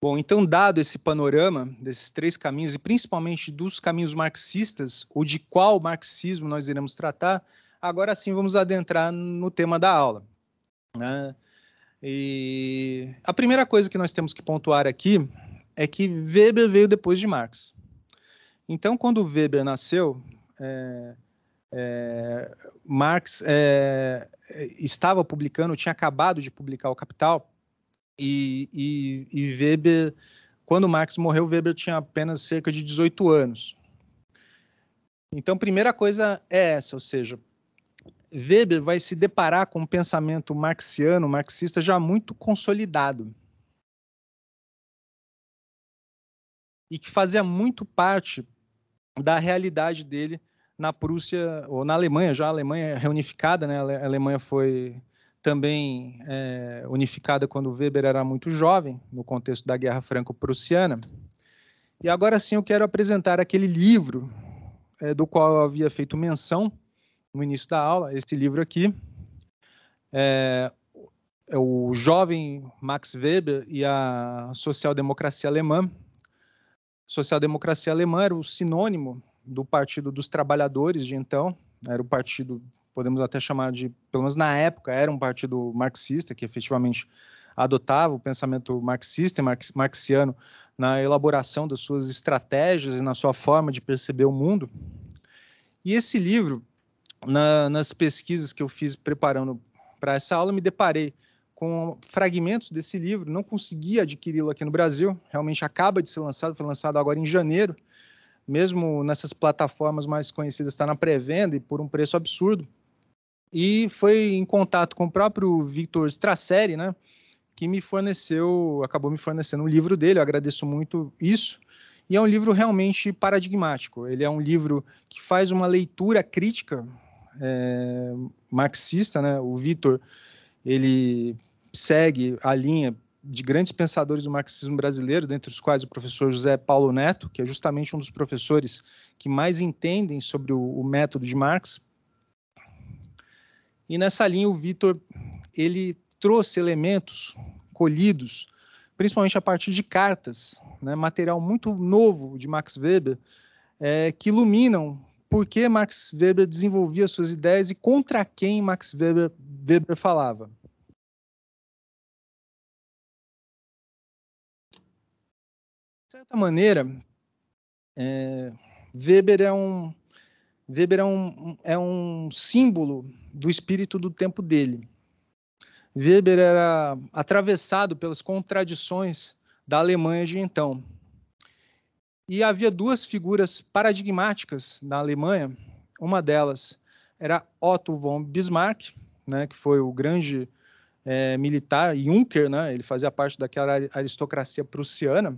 Bom, então, dado esse panorama desses três caminhos, e principalmente dos caminhos marxistas, ou de qual marxismo nós iremos tratar, agora sim vamos adentrar no tema da aula. Né? E a primeira coisa que nós temos que pontuar aqui é que Weber veio depois de Marx. Então, quando Weber nasceu, Marx estava publicando, tinha acabado de publicar o Capital, e Weber, quando Marx morreu, Weber tinha apenas cerca de 18 anos. Então, a primeira coisa é essa, ou seja, Weber vai se deparar com um pensamento marxiano, marxista, já muito consolidado. E que fazia muito parte da realidade dele na Prússia, ou na Alemanha, já a Alemanha reunificada, né? A Alemanha foi também unificada quando Weber era muito jovem, no contexto da Guerra Franco-Prussiana. E agora sim eu quero apresentar aquele livro do qual eu havia feito menção no início da aula, este livro aqui, é o jovem Max Weber e a social-democracia alemã. Social-democracia alemã era o sinônimo do Partido dos Trabalhadores de então, era o partido podemos até chamar de, pelo menos na época, era um partido marxista, que efetivamente adotava o pensamento marxista e marxiano na elaboração das suas estratégias e na sua forma de perceber o mundo. E esse livro, nas pesquisas que eu fiz preparando para essa aula, me deparei com fragmentos desse livro, não consegui adquiri-lo aqui no Brasil, realmente acaba de ser lançado, foi lançado agora em janeiro, mesmo nessas plataformas mais conhecidas, está na pré-venda e por um preço absurdo. E foi em contato com o próprio Victor Strasseri, né, que acabou me fornecendo um livro dele, eu agradeço muito isso, e é um livro realmente paradigmático. Ele é um livro que faz uma leitura crítica marxista, né? O Victor, ele segue a linha de grandes pensadores do marxismo brasileiro, dentre os quais o professor José Paulo Neto, que é justamente um dos professores que mais entendem sobre o método de Marx. E nessa linha o Victor, ele trouxe elementos colhidos, principalmente a partir de cartas, né, material muito novo de Max Weber, que iluminam por que Max Weber desenvolvia suas ideias e contra quem Max Weber falava. De certa maneira, Weber é um símbolo do espírito do tempo dele. Weber era atravessado pelas contradições da Alemanha de então. E havia duas figuras paradigmáticas na Alemanha. Uma delas era Otto von Bismarck, né, que foi o grande militar, Junker, né, ele fazia parte daquela aristocracia prussiana,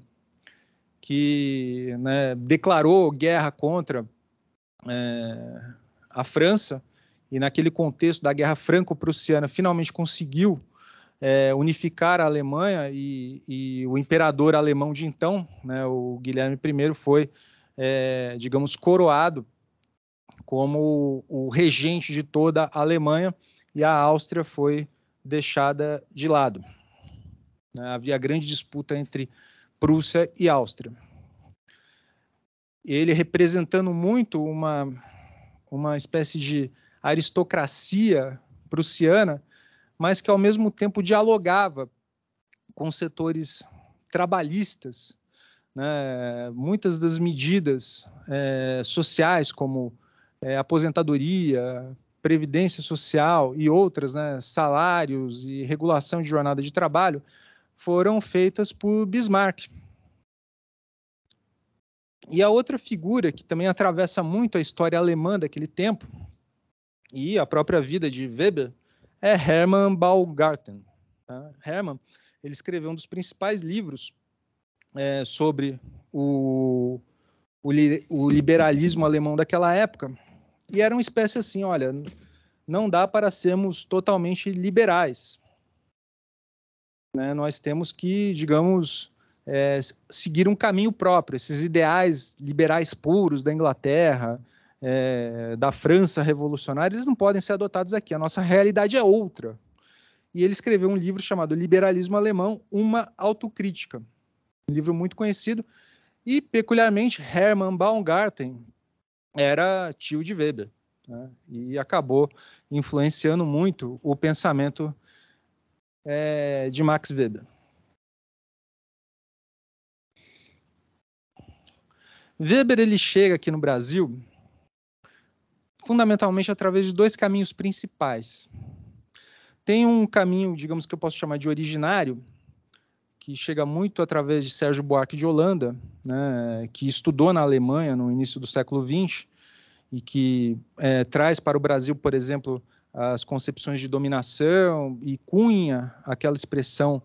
que, né, declarou guerra contra a França, e naquele contexto da Guerra Franco-Prussiana finalmente conseguiu unificar a Alemanha, e o imperador alemão de então, né, o Guilherme I, foi, digamos, coroado como o regente de toda a Alemanha, e a Áustria foi deixada de lado. Havia grande disputa entre Prússia e Áustria. Ele representando muito uma espécie de aristocracia prussiana, mas que ao mesmo tempo dialogava com setores trabalhistas, né? Muitas das medidas sociais, como aposentadoria, previdência social e outras, né, salários e regulação de jornada de trabalho, foram feitas por Bismarck. E a outra figura que também atravessa muito a história alemã daquele tempo e a própria vida de Weber é Hermann Baumgarten. Hermann, ele escreveu um dos principais livros sobre o liberalismo alemão daquela época, e era uma espécie assim, olha, não dá para sermos totalmente liberais, né? Nós temos que, digamos, seguir um caminho próprio. Esses ideais liberais puros da Inglaterra, da França revolucionária, eles não podem ser adotados aqui, a nossa realidade é outra. E ele escreveu um livro chamado Liberalismo Alemão, uma autocrítica, um livro muito conhecido, e peculiarmente Hermann Baumgarten era tio de Weber, né? E acabou influenciando muito o pensamento de Max Weber. Weber, ele chega aqui no Brasil fundamentalmente através de dois caminhos principais. Tem um caminho, digamos que eu posso chamar de originário, que chega muito através de Sérgio Buarque de Holanda, né, que estudou na Alemanha no início do século XX e que traz para o Brasil, por exemplo, as concepções de dominação e cunha aquela expressão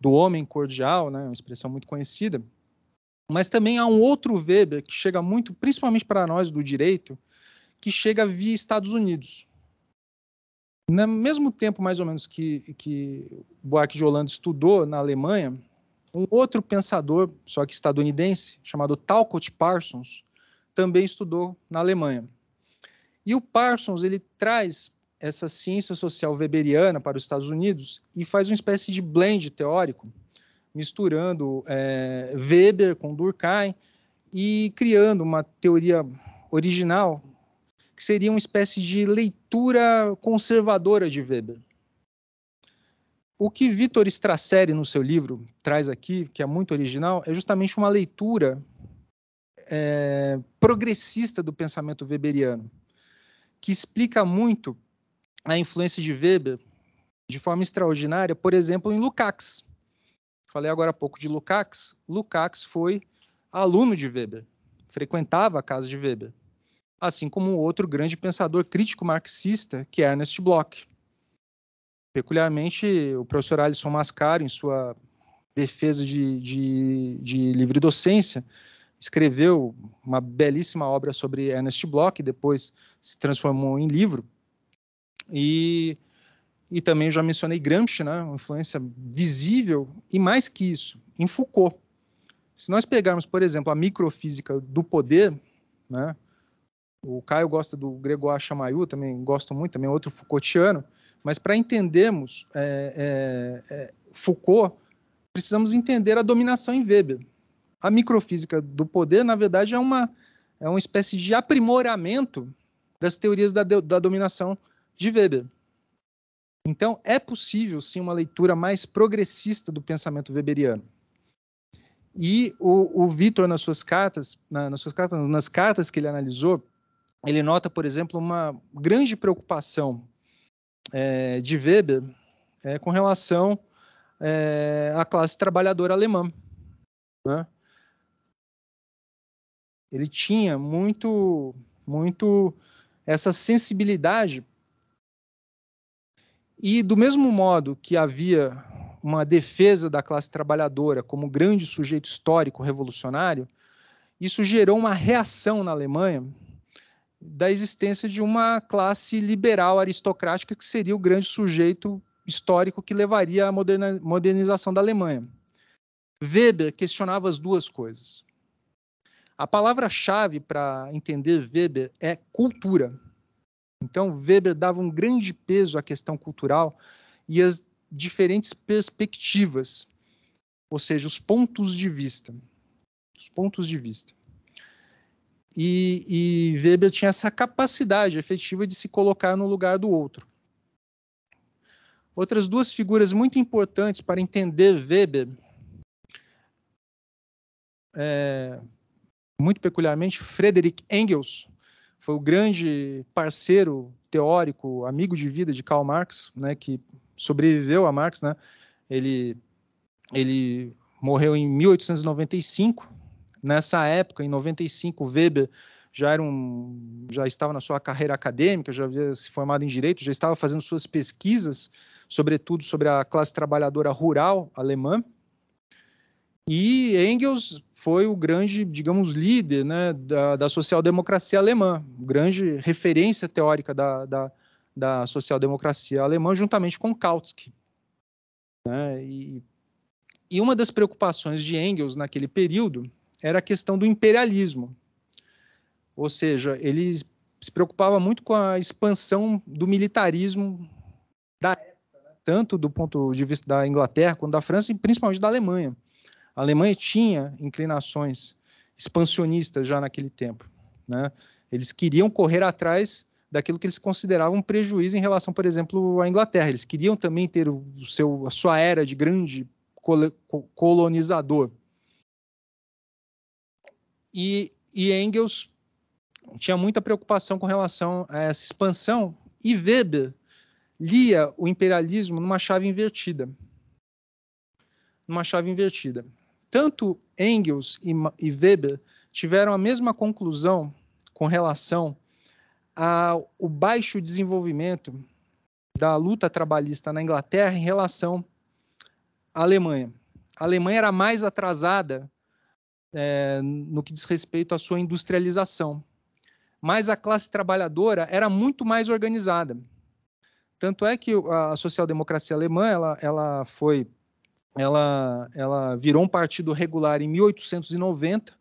do homem cordial, né, uma expressão muito conhecida. Mas também há um outro Weber que chega muito, principalmente para nós do direito, que chega via Estados Unidos. No mesmo tempo, mais ou menos, que Buarque de Holanda estudou na Alemanha, um outro pensador, só que estadunidense, chamado Talcott Parsons, também estudou na Alemanha. E o Parsons, ele traz essa ciência social weberiana para os Estados Unidos e faz uma espécie de blend teórico, misturando Weber com Durkheim e criando uma teoria original que seria uma espécie de leitura conservadora de Weber. O que Victor Strasseri, no seu livro, traz aqui, que é muito original, é justamente uma leitura progressista do pensamento weberiano, que explica muito a influência de Weber de forma extraordinária, por exemplo, em Lukács. Falei agora há pouco de Lukács. Lukács foi aluno de Weber, frequentava a casa de Weber, assim como outro grande pensador crítico marxista, que é Ernest Bloch. Peculiarmente, o professor Alisson Mascaro, em sua defesa de livre docência, escreveu uma belíssima obra sobre Ernest Bloch, depois se transformou em livro. E também já mencionei Gramsci, né, uma influência visível, e mais que isso, em Foucault. Se nós pegarmos, por exemplo, a microfísica do poder, né, o Caio gosta do Grégoire Chamayou, também gosto muito, também é outro Foucaultiano, mas para entendermos Foucault, precisamos entender a dominação em Weber. A microfísica do poder, na verdade, é uma espécie de aprimoramento das teorias da dominação de Weber. Então, é possível, sim, uma leitura mais progressista do pensamento weberiano. E o Victor, nas cartas que ele analisou, ele nota, por exemplo, uma grande preocupação de Weber com relação à classe trabalhadora alemã, né? Ele tinha muito essa sensibilidade, e do mesmo modo que havia uma defesa da classe trabalhadora como grande sujeito histórico revolucionário, isso gerou uma reação na Alemanha da existência de uma classe liberal aristocrática que seria o grande sujeito histórico que levaria à modernização da Alemanha. Weber questionava as duas coisas. A palavra-chave para entender Weber é cultura. Então, Weber dava um grande peso à questão cultural e às diferentes perspectivas, ou seja, os pontos de vista. Os pontos de vista. E Weber tinha essa capacidade efetiva de se colocar no lugar do outro. Outras duas figuras muito importantes para entender Weber, muito peculiarmente, Friedrich Engels, foi o grande parceiro teórico, amigo de vida de Karl Marx, né, que sobreviveu a Marx, né? Ele morreu em 1895. Nessa época, em 95, Weber já estava na sua carreira acadêmica, já havia se formado em direito, já estava fazendo suas pesquisas, sobretudo sobre a classe trabalhadora rural alemã. E Engels foi o grande, digamos, líder, né, da social-democracia alemã, grande referência teórica da social-democracia alemã, juntamente com Kautsky, né? E uma das preocupações de Engels naquele período era a questão do imperialismo. Ou seja, ele se preocupava muito com a expansão do militarismo da época, né? Tanto do ponto de vista da Inglaterra quanto da França e principalmente da Alemanha. A Alemanha tinha inclinações expansionistas já naquele tempo, né? Eles queriam correr atrás daquilo que eles consideravam um prejuízo em relação, por exemplo, à Inglaterra. Eles queriam também ter a sua era de grande colonizador. E Engels tinha muita preocupação com relação a essa expansão, e Weber lia o imperialismo numa chave invertida. Tanto Engels e Weber tiveram a mesma conclusão com relação ao baixo desenvolvimento da luta trabalhista na Inglaterra em relação à Alemanha. A Alemanha era mais atrasada no que diz respeito à sua industrialização, mas a classe trabalhadora era muito mais organizada. Tanto é que a social-democracia alemã ela virou um partido regular em 1890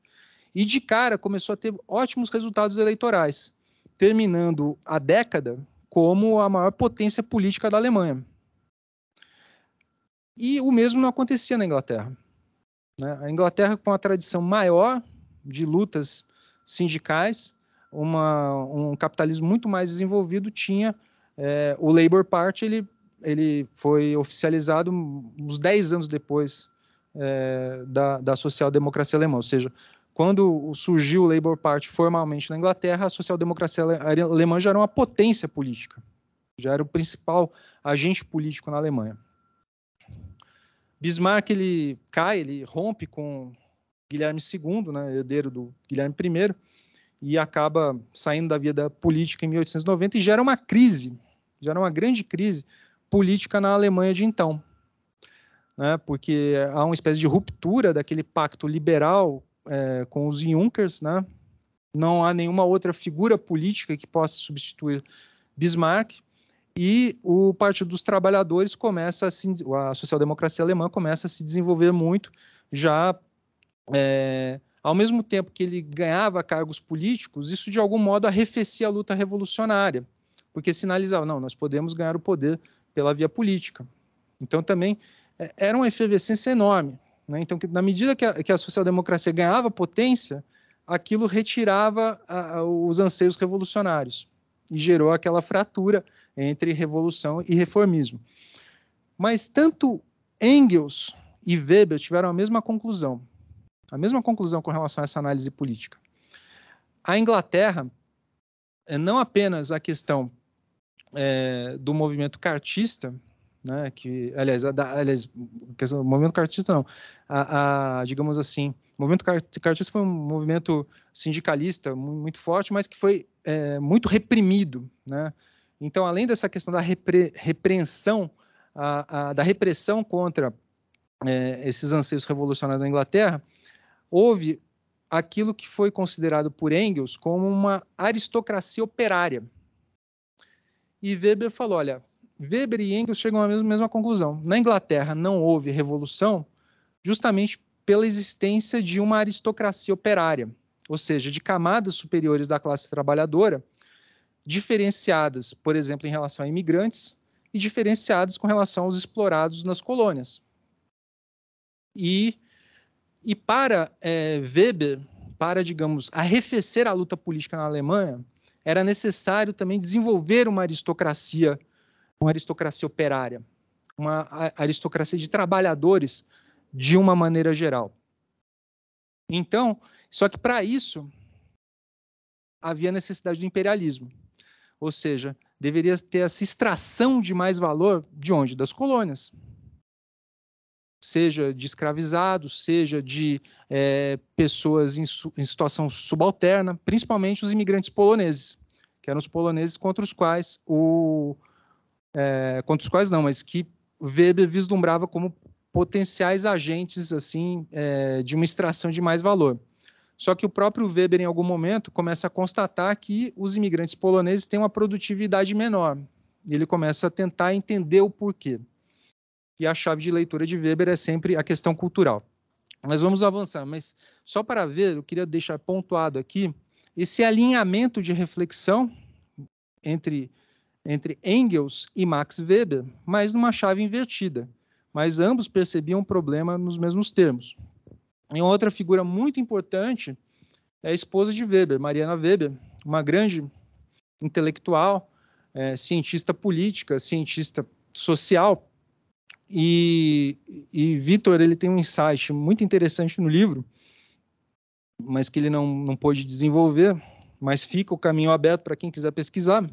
e, de cara, começou a ter ótimos resultados eleitorais, terminando a década como a maior potência política da Alemanha. E o mesmo não acontecia na Inglaterra, né? A Inglaterra, com a tradição maior de lutas sindicais, um capitalismo muito mais desenvolvido, tinha o Labour Party, ele foi oficializado uns 10 anos depois da social-democracia alemã, ou seja, quando surgiu o Labour Party formalmente na Inglaterra, a social-democracia alemã já era uma potência política, já era o principal agente político na Alemanha. Bismarck, ele cai, ele rompe com Guilherme II, né, herdeiro do Guilherme I, e acaba saindo da vida política em 1890 e gera uma grande crise política na Alemanha de então, né, porque há uma espécie de ruptura daquele pacto liberal com os Junkers, né, não há nenhuma outra figura política que possa substituir Bismarck, e o Partido dos Trabalhadores a social-democracia alemã começa a se desenvolver muito, já ao mesmo tempo que ele ganhava cargos políticos, isso de algum modo arrefecia a luta revolucionária, porque sinalizava, não, nós podemos ganhar o poder pela via política. Então também era uma efervescência enorme, né? Então, na medida que a social-democracia ganhava potência, aquilo retirava os anseios revolucionários e gerou aquela fratura entre revolução e reformismo. Mas tanto Engels e Weber tiveram a mesma conclusão com relação a essa análise política. A Inglaterra, não apenas a questão do movimento cartista, né, que, aliás, o movimento cartista não, digamos assim, o movimento cartista foi um movimento sindicalista muito forte, mas que foi muito reprimido, né? Então, além dessa questão da repreensão, da repressão contra esses anseios revolucionários da Inglaterra, houve aquilo que foi considerado por Engels como uma aristocracia operária. E Weber falou, olha, Weber e Engels chegam à mesma conclusão. Na Inglaterra não houve revolução justamente pela existência de uma aristocracia operária, ou seja, de camadas superiores da classe trabalhadora, diferenciadas, por exemplo, em relação a imigrantes e diferenciadas com relação aos explorados nas colônias. E para Weber, para, digamos, arrefecer a luta política na Alemanha, era necessário também desenvolver uma aristocracia operária, uma aristocracia de trabalhadores de uma maneira geral. Então, só que para isso havia necessidade do imperialismo, ou seja, deveria ter essa extração de mais valor de onde? Das colônias. Seja de escravizados, seja de pessoas em situação subalterna, principalmente os imigrantes poloneses, que eram os poloneses contra os quais mas que Weber vislumbrava como potenciais agentes assim de uma extração de mais valor. Só que o próprio Weber, em algum momento, começa a constatar que os imigrantes poloneses têm uma produtividade menor. E ele começa a tentar entender o porquê. E a chave de leitura de Weber é sempre a questão cultural. Mas vamos avançar. Mas só para ver, eu queria deixar pontuado aqui esse alinhamento de reflexão entre Engels e Max Weber, mas numa chave invertida. Mas ambos percebiam o problema nos mesmos termos. E uma outra figura muito importante é a esposa de Weber, Mariana Weber, uma grande intelectual, cientista política, cientista social. E Vitor, ele tem um insight muito interessante no livro, mas que ele não pôde desenvolver, mas fica o caminho aberto para quem quiser pesquisar,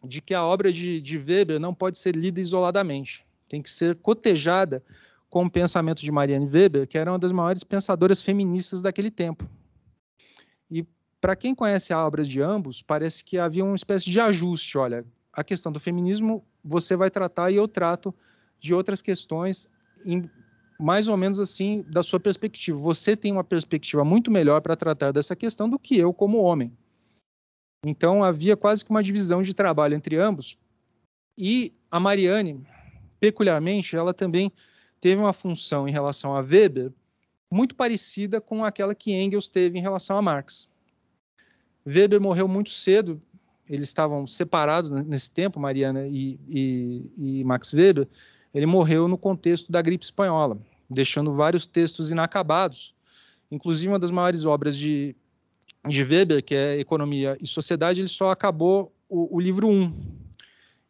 de que a obra de Weber não pode ser lida isoladamente, tem que ser cotejada com o pensamento de Marianne Weber, que era uma das maiores pensadoras feministas daquele tempo. E para quem conhece a obra de ambos, parece que havia uma espécie de ajuste, olha, a questão do feminismo você vai tratar e eu trato de outras questões, mais ou menos assim, da sua perspectiva. Você tem uma perspectiva muito melhor para tratar dessa questão do que eu como homem. Então, havia quase que uma divisão de trabalho entre ambos. E a Marianne, peculiarmente, ela também teve uma função em relação a Weber muito parecida com aquela que Engels teve em relação a Marx. Weber morreu muito cedo, eles estavam separados nesse tempo, Mariana e Max Weber. Ele morreu no contexto da gripe espanhola, deixando vários textos inacabados, inclusive uma das maiores obras de de Weber, que é Economia e Sociedade, ele só acabou o livro 1.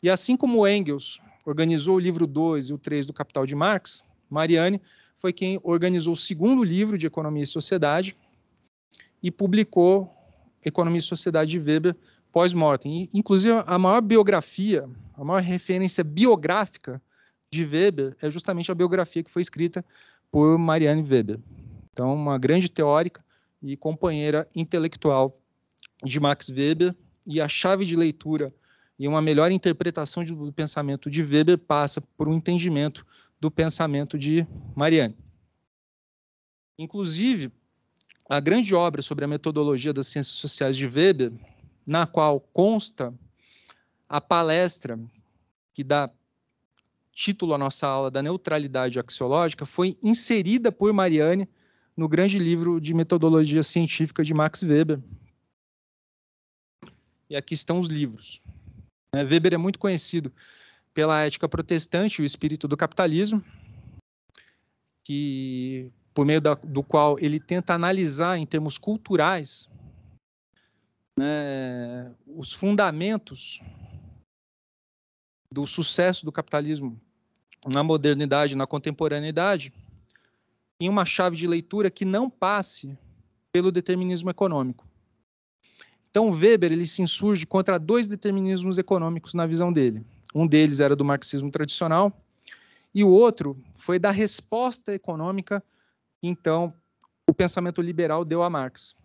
E assim como Engels organizou o livro 2 e o 3 do Capital de Marx, Mariani foi quem organizou o segundo livro de Economia e Sociedade e publicou Economia e Sociedade de Weber pós-mortem. Inclusive, a maior biografia, a maior referência biográfica de Weber é justamente a biografia que foi escrita por Marianne Weber. Então, uma grande teórica e companheira intelectual de Max Weber, e a chave de leitura e uma melhor interpretação do pensamento de Weber passa por um entendimento do pensamento de Marianne. Inclusive, a grande obra sobre a metodologia das ciências sociais de Weber, na qual consta a palestra que dá título à nossa aula da neutralidade axiológica, foi inserida por Marianne no grande livro de metodologia científica de Max Weber. E aqui estão os livros. Weber é muito conhecido pela ética protestante, o espírito do capitalismo, que, por meio do qual ele tenta analisar em termos culturais, né, os fundamentos do sucesso do capitalismo na modernidade, na contemporaneidade, em uma chave de leitura que não passe pelo determinismo econômico. Então, Weber ele se insurge contra dois determinismos econômicos na visão dele. Um deles era do marxismo tradicional, e o outro foi da resposta econômica que, então, o pensamento liberal deu a Marx.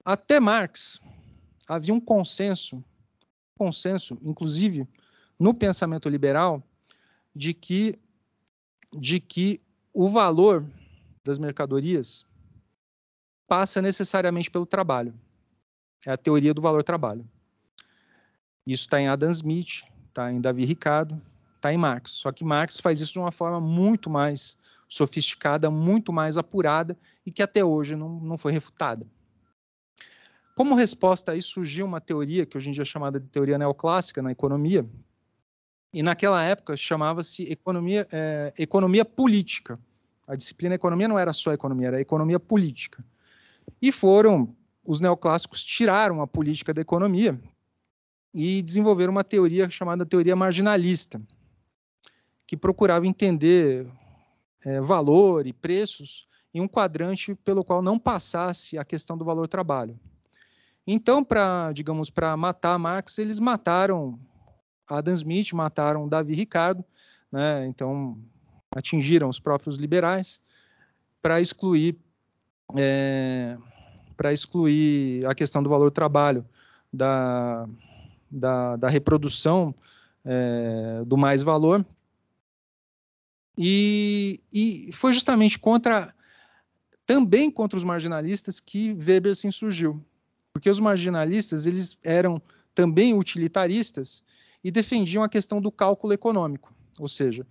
Até Marx, havia um consenso, inclusive, no pensamento liberal, de que o valor das mercadorias passa necessariamente pelo trabalho. É a teoria do valor-trabalho. Isso está em Adam Smith, está em Davi Ricardo, está em Marx. Só que Marx faz isso de uma forma muito mais sofisticada, muito mais apurada e que até hoje não foi refutada. Como resposta a isso, surgiu uma teoria que hoje em dia é chamada de teoria neoclássica na economia, e naquela época chamava-se economia política. A disciplina economia não era só economia, era economia política. E os neoclássicos tiraram a política da economia e desenvolveram uma teoria chamada teoria marginalista, que procurava entender valor e preços em um quadrante pelo qual não passasse a questão do valor-trabalho. Então, para matar Marx, eles mataram Adam Smith, mataram Davi Ricardo, né? Então, atingiram os próprios liberais para excluir a questão do valor-trabalho, da reprodução do mais-valor. E foi justamente também contra os marginalistas que Weber se insurgiu. Porque os marginalistas eles eram também utilitaristas e defendiam a questão do cálculo econômico. Ou seja,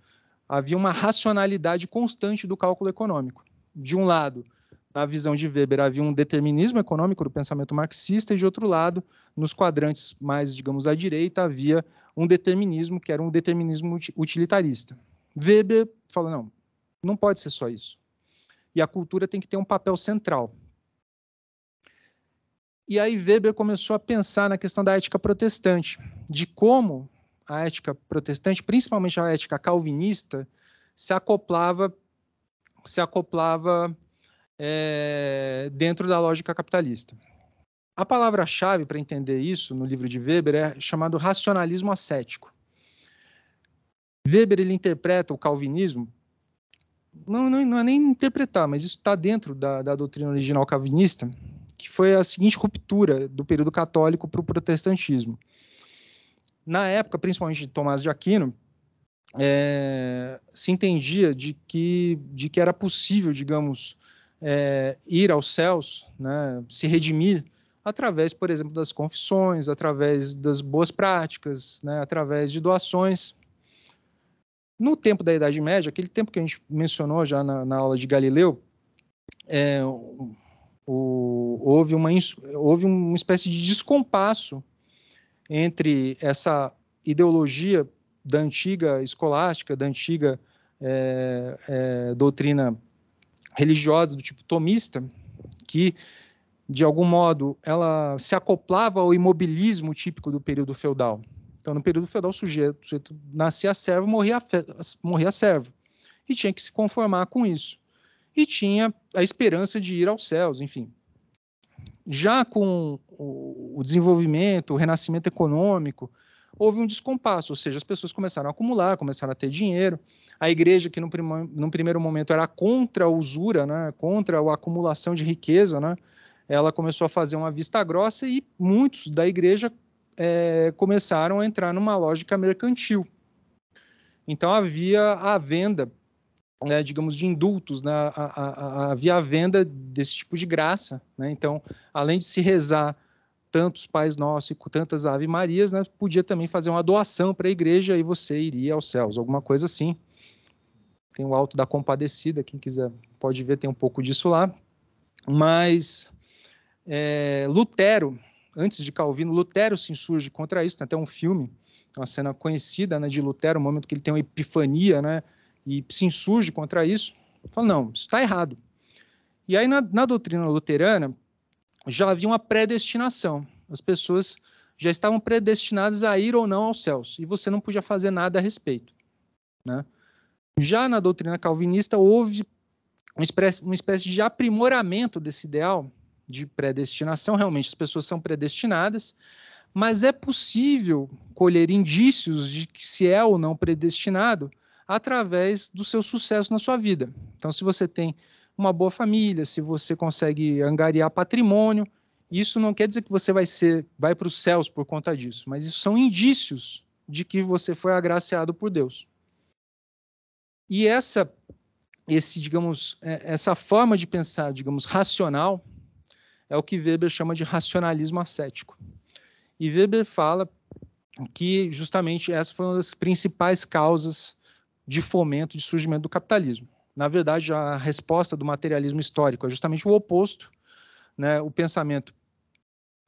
havia uma racionalidade constante do cálculo econômico. De um lado, na visão de Weber, havia um determinismo econômico do pensamento marxista, e de outro lado, nos quadrantes mais, à direita, havia um determinismo que era um determinismo utilitarista. Weber falou, não pode ser só isso. E a cultura tem que ter um papel central. E aí Weber começou a pensar na questão da ética protestante, de como a ética protestante, principalmente a ética calvinista, se acoplava dentro da lógica capitalista. A palavra-chave para entender isso no livro de Weber é chamado racionalismo ascético. Weber ele interpreta o calvinismo, não é nem interpretar, mas isso está dentro da doutrina original calvinista, que foi a seguinte ruptura do período católico para o protestantismo. Na época, principalmente de Tomás de Aquino, se entendia de que era possível, ir aos céus, né, se redimir através, por exemplo, das confissões, através das boas práticas, né, através de doações. No tempo da Idade Média, aquele tempo que a gente mencionou já na aula de Galileu, houve uma espécie de descompasso entre essa ideologia da antiga escolástica, da antiga doutrina religiosa do tipo tomista, que, de algum modo, ela se acoplava ao imobilismo típico do período feudal. Então, no período feudal, o sujeito nascia servo, morria servo, e tinha que se conformar com isso. E tinha a esperança de ir aos céus, enfim. Já com o desenvolvimento, o renascimento econômico, houve um descompasso, ou seja, as pessoas começaram a acumular, começaram a ter dinheiro. A igreja, que num primeiro momento era contra a usura, né, contra a acumulação de riqueza, né, ela começou a fazer uma vista grossa e muitos da igreja começaram a entrar numa lógica mercantil. Então havia a venda, digamos, de indultos, né? Havia a venda desse tipo de graça, né? Então, além de se rezar tantos Pais Nossos e tantas Ave Marias, né, podia também fazer uma doação para a igreja e você iria aos céus, alguma coisa assim. Tem o Alto da Compadecida, quem quiser pode ver, tem um pouco disso lá. Mas Lutero, antes de Calvino, Lutero se insurge contra isso, tem até um filme, uma cena conhecida, né, de Lutero, o momento que ele tem uma epifania, né, e se insurge contra isso, fala, não, isso está errado. E aí, na doutrina luterana, já havia uma predestinação. As pessoas já estavam predestinadas a ir ou não aos céus, e você não podia fazer nada a respeito, né? Já na doutrina calvinista, houve uma espécie de aprimoramento desse ideal de predestinação. Realmente, as pessoas são predestinadas, mas é possível colher indícios de que se é ou não predestinado através do seu sucesso na sua vida. Então, se você tem uma boa família, se você consegue angariar patrimônio, isso não quer dizer que você vai para os céus por conta disso, mas isso são indícios de que você foi agraciado por Deus. E essa forma de pensar, digamos, racional, é o que Weber chama de racionalismo ascético. E Weber fala que justamente essa foi uma das principais causas de fomento, de surgimento do capitalismo. Na verdade, a resposta do materialismo histórico é justamente o oposto, né? O pensamento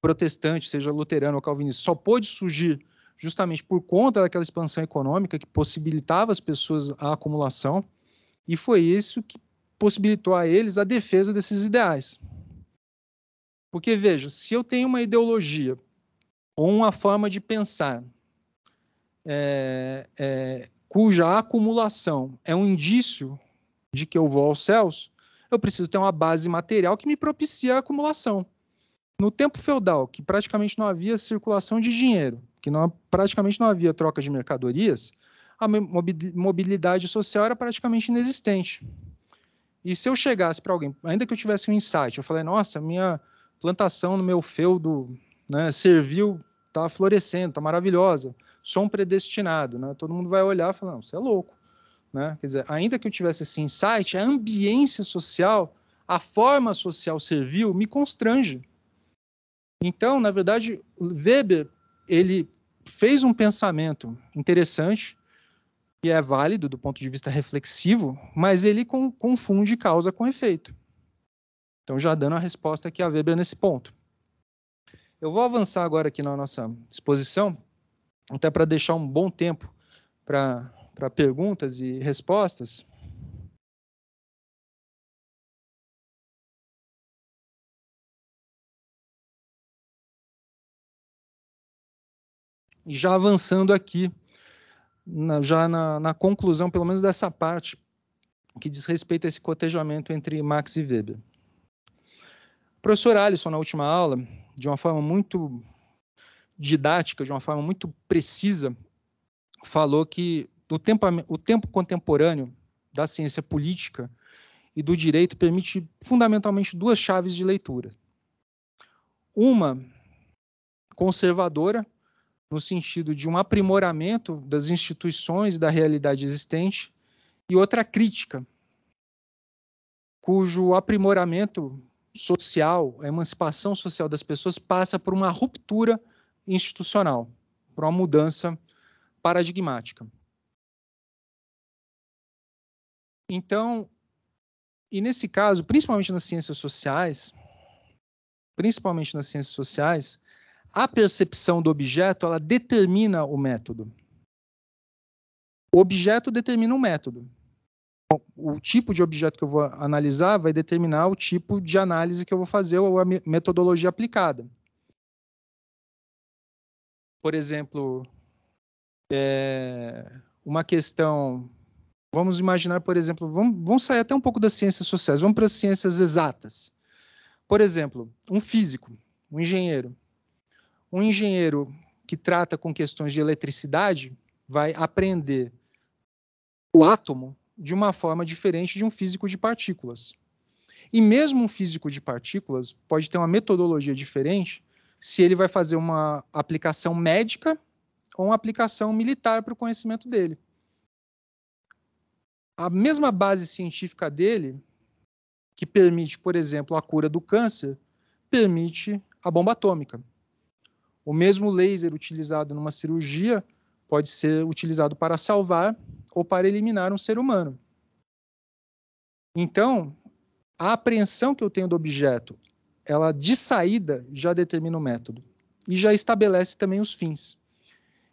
protestante, seja luterano ou calvinista, só pôde surgir justamente por conta daquela expansão econômica que possibilitava às pessoas a acumulação, e foi isso que possibilitou a eles a defesa desses ideais. Porque, veja, se eu tenho uma ideologia ou uma forma de pensar cuja acumulação é um indício de que eu vou aos céus, eu preciso ter uma base material que me propicie a acumulação. No tempo feudal, que praticamente não havia circulação de dinheiro, que praticamente não havia troca de mercadorias, a mobilidade social era praticamente inexistente. E se eu chegasse para alguém, ainda que eu tivesse um insight, eu falei, nossa, minha plantação no meu feudo, né, servil, está florescendo, está maravilhosa, sou um predestinado, né? Todo mundo vai olhar e falar, não, você é louco. Né? Quer dizer, ainda que eu tivesse esse insight, a ambiência social, a forma social servil me constrange. Então, na verdade, Weber, ele fez um pensamento interessante, e é válido do ponto de vista reflexivo, mas ele confunde causa com efeito. Então, já dando a resposta aqui a Weber nesse ponto. Eu vou avançar agora aqui na nossa exposição, até para deixar um bom tempo para perguntas e respostas. E já avançando aqui, já na conclusão, pelo menos dessa parte, que diz respeito a esse cotejamento entre Marx e Weber. O professor Alisson, na última aula, de uma forma muito didática, de uma forma muito precisa, falou que o tempo contemporâneo da ciência política e do direito permite fundamentalmente duas chaves de leitura. Uma conservadora, no sentido de um aprimoramento das instituições e da realidade existente, e outra crítica, cujo aprimoramento social, a emancipação social das pessoas passa por uma ruptura institucional, por uma mudança paradigmática. Então, e nesse caso, principalmente nas ciências sociais, a percepção do objeto, ela determina o método. O objeto determina o método. o tipo de objeto que eu vou analisar vai determinar o tipo de análise que eu vou fazer ou a metodologia aplicada. Por exemplo, uma questão... Vamos imaginar, por exemplo, vamos sair até um pouco das ciências sociais, vamos para as ciências exatas. Por exemplo, um físico, um engenheiro. Um engenheiro que trata com questões de eletricidade vai aprender o átomo de uma forma diferente de um físico de partículas. E mesmo um físico de partículas pode ter uma metodologia diferente se ele vai fazer uma aplicação médica ou uma aplicação militar para o conhecimento dele. A mesma base científica dele, que permite, por exemplo, a cura do câncer, permite a bomba atômica. O mesmo laser utilizado numa cirurgia pode ser utilizado para salvar ou para eliminar um ser humano. Então, a apreensão que eu tenho do objeto, ela de saída já determina o método e já estabelece também os fins.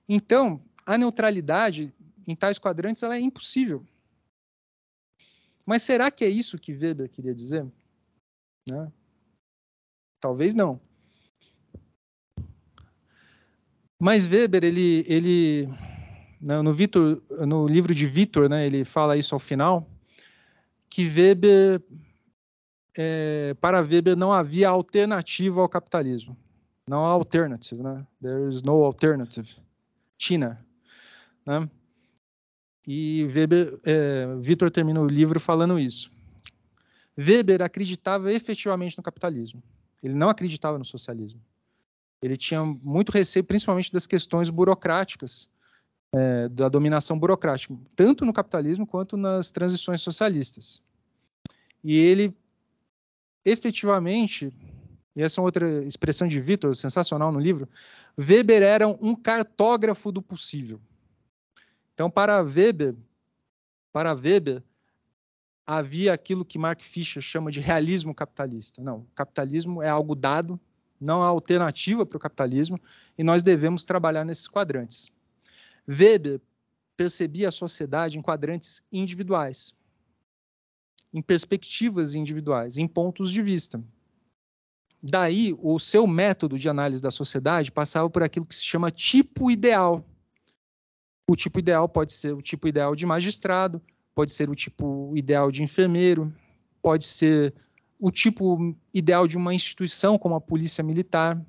Então, a neutralidade em tais quadrantes ela é impossível. Mas será que é isso que Weber queria dizer? Né? Talvez não. Mas Weber, ele no livro de Vitor, né, ele fala isso ao final, que Weber, para Weber não havia alternativa ao capitalismo. Não há alternative, né? There is no alternative. China. Né? E Weber, Vitor termina o livro falando isso. Weber acreditava efetivamente no capitalismo. Ele não acreditava no socialismo. Ele tinha muito receio, principalmente das questões burocráticas, da dominação burocrática, tanto no capitalismo quanto nas transições socialistas. E ele, efetivamente, e essa é outra expressão de Vitor, sensacional no livro, Weber era um cartógrafo do possível. Então, para Weber, havia aquilo que Mark Fisher chama de realismo capitalista. Não, o capitalismo é algo dado, não há alternativa para o capitalismo, e nós devemos trabalhar nesses quadrantes. Weber percebia a sociedade em quadrantes individuais, em perspectivas individuais, em pontos de vista. Daí, o seu método de análise da sociedade passava por aquilo que se chama tipo ideal. O tipo ideal pode ser o tipo ideal de magistrado, pode ser o tipo ideal de enfermeiro, pode ser o tipo ideal de uma instituição como a polícia militar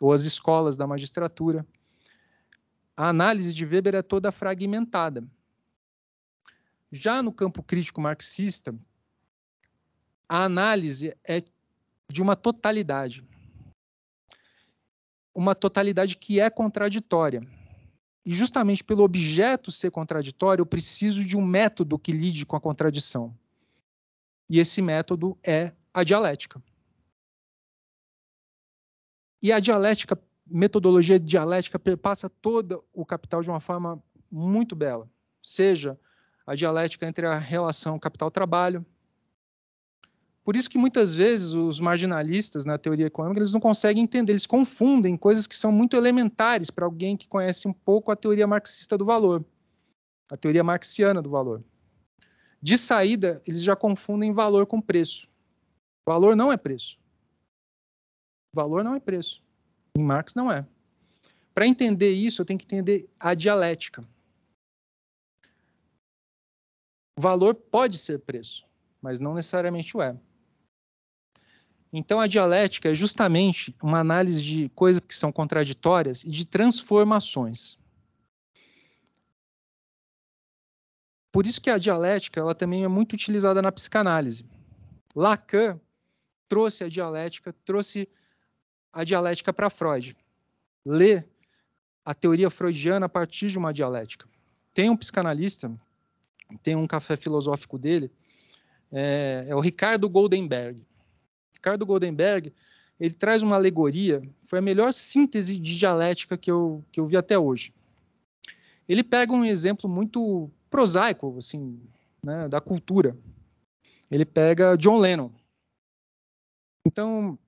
ou as escolas da magistratura. A análise de Weber é toda fragmentada. Já no campo crítico marxista, a análise é de uma totalidade que é contraditória. E justamente pelo objeto ser contraditório, eu preciso de um método que lide com a contradição. E esse método é a dialética. E a dialética, metodologia dialética, perpassa todo o Capital de uma forma muito bela. Seja a dialética entre a relação capital-trabalho. Por isso que muitas vezes os marginalistas na teoria econômica eles não conseguem entender, eles confundem coisas que são muito elementares para alguém que conhece um pouco a teoria marxista do valor, a teoria marxiana do valor. De saída, eles já confundem valor com preço. Valor não é preço. Valor não é preço. Em Marx não é. Para entender isso, eu tenho que entender a dialética. Valor pode ser preço, mas não necessariamente o é. Então, a dialética é justamente uma análise de coisas que são contraditórias e de transformações. Por isso que a dialética ela também é muito utilizada na psicanálise. Lacan trouxe a dialética para Freud. Lê a teoria freudiana a partir de uma dialética. Tem um psicanalista, tem um café filosófico dele, é o Ricardo Goldenberg. Ricardo Goldenberg, ele traz uma alegoria, foi a melhor síntese de dialética que eu vi até hoje. Ele pega um exemplo muito prosaico, assim, né, da cultura. Ele pega John Lennon. Então,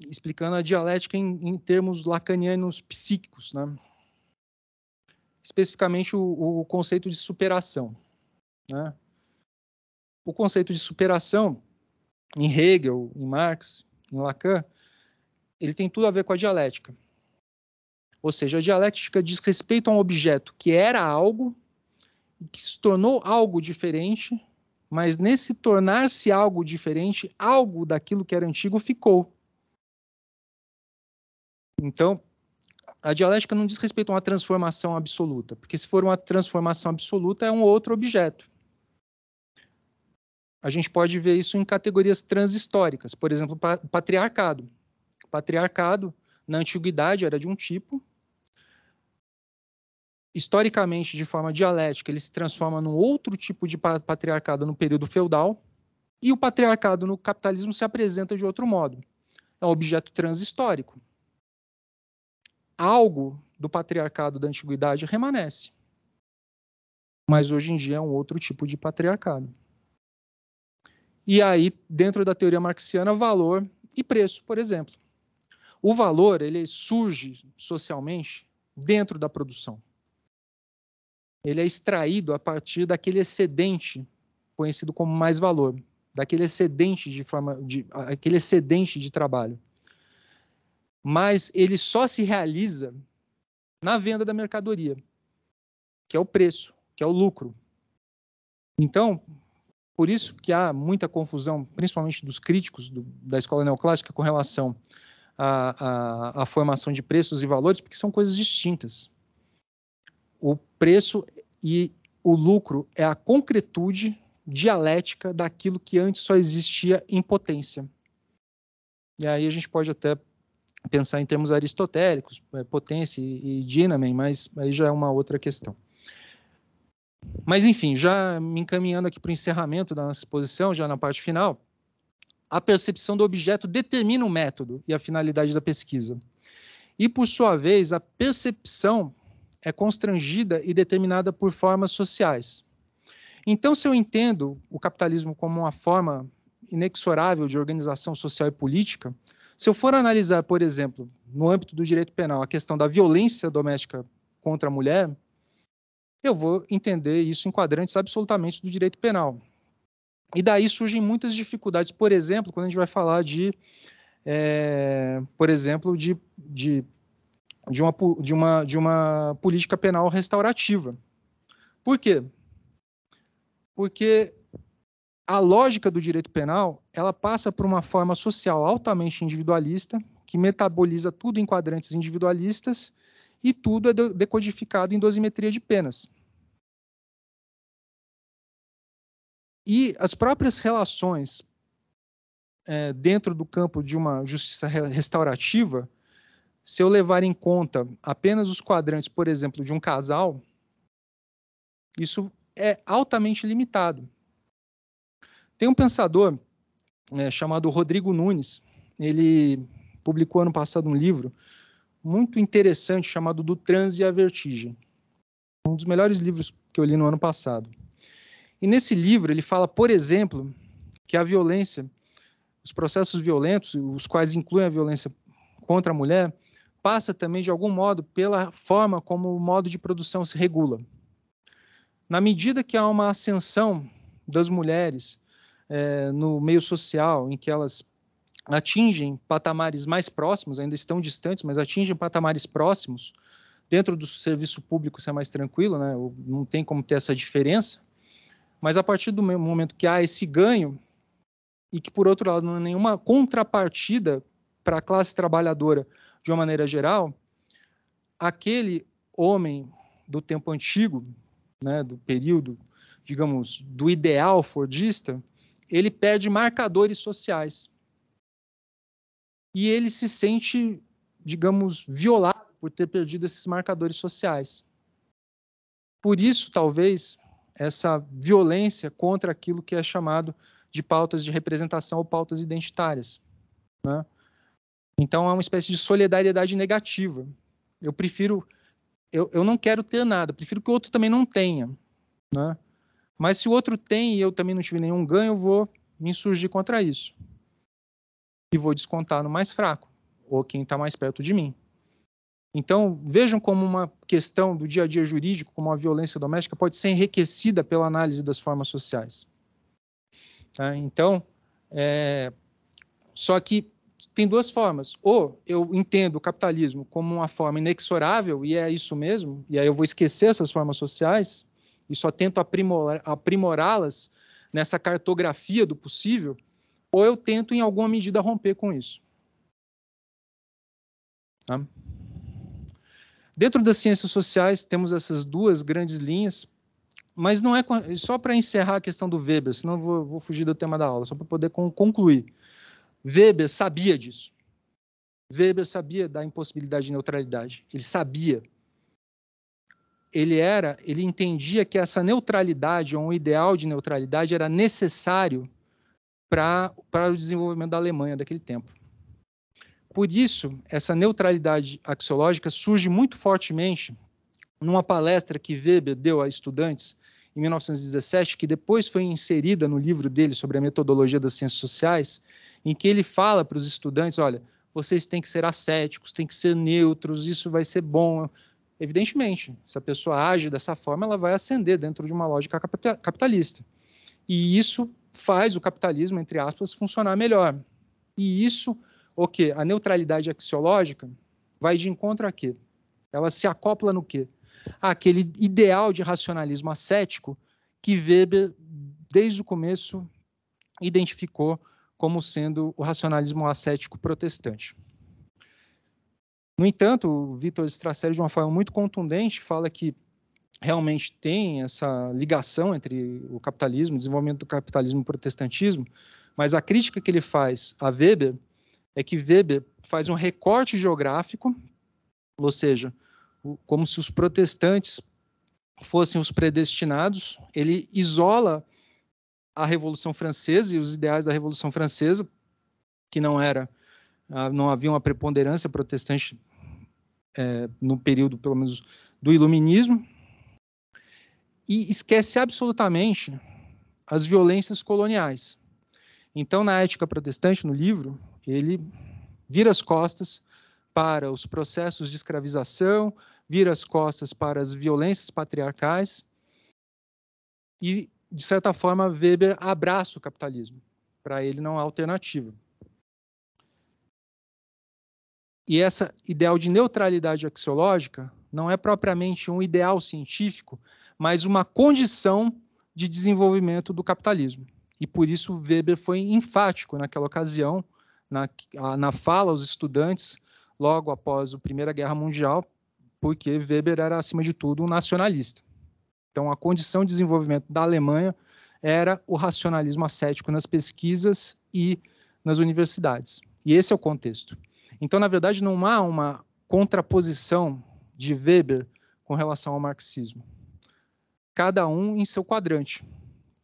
explicando a dialética em termos lacanianos psíquicos, né? Especificamente o conceito de superação. Né? o conceito de superação, em Hegel, em Marx, em Lacan, ele tem tudo a ver com a dialética. Ou seja, a dialética diz respeito a um objeto que era algo e que se tornou algo diferente, mas nesse tornar-se algo diferente, algo daquilo que era antigo ficou. Então, a dialética não diz respeito a uma transformação absoluta, porque se for uma transformação absoluta, é um outro objeto. A gente pode ver isso em categorias transhistóricas, por exemplo, o patriarcado. O patriarcado, na antiguidade, era de um tipo. Historicamente, de forma dialética, ele se transforma num outro tipo de patriarcado no período feudal, e o patriarcado no capitalismo se apresenta de outro modo. É um objeto transhistórico. Algo do patriarcado da antiguidade remanesce, mas hoje em dia é um outro tipo de patriarcado. E aí, dentro da teoria marxiana, valor e preço, por exemplo. O valor, ele surge socialmente dentro da produção. Ele é extraído a partir daquele excedente conhecido como mais-valor, daquele excedente aquele excedente de trabalho. Mas ele só se realiza na venda da mercadoria, que é o preço, que é o lucro. Então, por isso que há muita confusão, principalmente dos críticos da escola neoclássica, com relação à formação de preços e valores, porque são coisas distintas. O preço e o lucro é a concretude dialética daquilo que antes só existia em potência. E aí a gente pode até pensar em termos aristotélicos, potência e dynamen, mas aí já é uma outra questão. Mas, enfim, já me encaminhando aqui para o encerramento da nossa exposição, já na parte final, a percepção do objeto determina o método e a finalidade da pesquisa. E, por sua vez, a percepção é constrangida e determinada por formas sociais. Então, se eu entendo o capitalismo como uma forma inexorável de organização social e política, se eu for analisar, por exemplo, no âmbito do direito penal, a questão da violência doméstica contra a mulher, eu vou entender isso em quadrantes absolutamente do direito penal. E daí surgem muitas dificuldades, por exemplo, quando a gente vai falar por exemplo, de uma política penal restaurativa. Por quê? Porque a lógica do direito penal, ela passa por uma forma social altamente individualista, que metaboliza tudo em quadrantes individualistas, e tudo é decodificado em dosimetria de penas. E as próprias relações dentro do campo de uma justiça restaurativa, se eu levar em conta apenas os quadrantes, por exemplo, de um casal, isso é altamente limitado. Tem um pensador chamado Rodrigo Nunes, ele publicou ano passado um livro muito interessante chamado Do Transe e a Vertigem. Um dos melhores livros que eu li no ano passado. E nesse livro ele fala, por exemplo, que a violência, os processos violentos, os quais incluem a violência contra a mulher, passa também, de algum modo, pela forma como o modo de produção se regula. Na medida que há uma ascensão das mulheres no meio social, em que elas atingem patamares mais próximos, ainda estão distantes, mas atingem patamares próximos, dentro do serviço público isso é mais tranquilo, né? Não tem como ter essa diferença, mas a partir do momento que há esse ganho, e que, por outro lado, não há nenhuma contrapartida para a classe trabalhadora de uma maneira geral, aquele homem do tempo antigo, né, do período, digamos, do ideal fordista, ele perde marcadores sociais. E ele se sente, digamos, violado por ter perdido esses marcadores sociais. Por isso, talvez, essa violência contra aquilo que é chamado de pautas de representação ou pautas identitárias, né? Então, é uma espécie de solidariedade negativa. Eu não quero ter nada, prefiro que o outro também não tenha, né? Mas se o outro tem e eu também não tive nenhum ganho, eu vou me insurgir contra isso. E vou descontar no mais fraco, ou quem está mais perto de mim. Então, vejam como uma questão do dia a dia jurídico, como a violência doméstica, pode ser enriquecida pela análise das formas sociais. Tá? Então, só que tem duas formas. Ou eu entendo o capitalismo como uma forma inexorável, e é isso mesmo, e aí eu vou esquecer essas formas sociais, e só tento aprimorá-las nessa cartografia do possível, ou eu tento, em alguma medida, romper com isso. Tá? Dentro das ciências sociais, temos essas duas grandes linhas, mas não é só para encerrar a questão do Weber, senão vou fugir do tema da aula, só para poder concluir. Weber sabia disso. Weber sabia da impossibilidade de neutralidade. Ele sabia. Ele entendia que essa neutralidade, ou um ideal de neutralidade, era necessário para o desenvolvimento da Alemanha daquele tempo. Por isso, essa neutralidade axiológica surge muito fortemente numa palestra que Weber deu a estudantes em 1917, que depois foi inserida no livro dele sobre a metodologia das ciências sociais, em que ele fala para os estudantes, olha, vocês têm que ser ascéticos, têm que ser neutros, isso vai ser bom. Evidentemente, se a pessoa age dessa forma, ela vai ascender dentro de uma lógica capitalista. E isso faz o capitalismo, entre aspas, funcionar melhor. E isso, o quê? A neutralidade axiológica vai de encontro a quê? Ela se acopla no quê? Aquele ideal de racionalismo ascético que Weber, desde o começo, identificou como sendo o racionalismo ascético protestante. No entanto, o Victor Strasser, de uma forma muito contundente, fala que realmente tem essa ligação entre o capitalismo, o desenvolvimento do capitalismo e o protestantismo, mas a crítica que ele faz a Weber é que Weber faz um recorte geográfico, ou seja, como se os protestantes fossem os predestinados, ele isola a Revolução Francesa e os ideais da Revolução Francesa, que não havia uma preponderância protestante no período, pelo menos, do Iluminismo, e esquece absolutamente as violências coloniais. Então, na Ética Protestante, no livro, ele vira as costas para os processos de escravização, vira as costas para as violências patriarcais e, de certa forma, Weber abraça o capitalismo. Para ele não há alternativa. E esse ideal de neutralidade axiológica não é propriamente um ideal científico, mas uma condição de desenvolvimento do capitalismo. E por isso Weber foi enfático naquela ocasião, na fala aos estudantes, logo após a Primeira Guerra Mundial, porque Weber era, acima de tudo, um nacionalista. Então, a condição de desenvolvimento da Alemanha era o racionalismo ascético nas pesquisas e nas universidades. E esse é o contexto. Então, na verdade, não há uma contraposição de Weber com relação ao marxismo. Cada um em seu quadrante.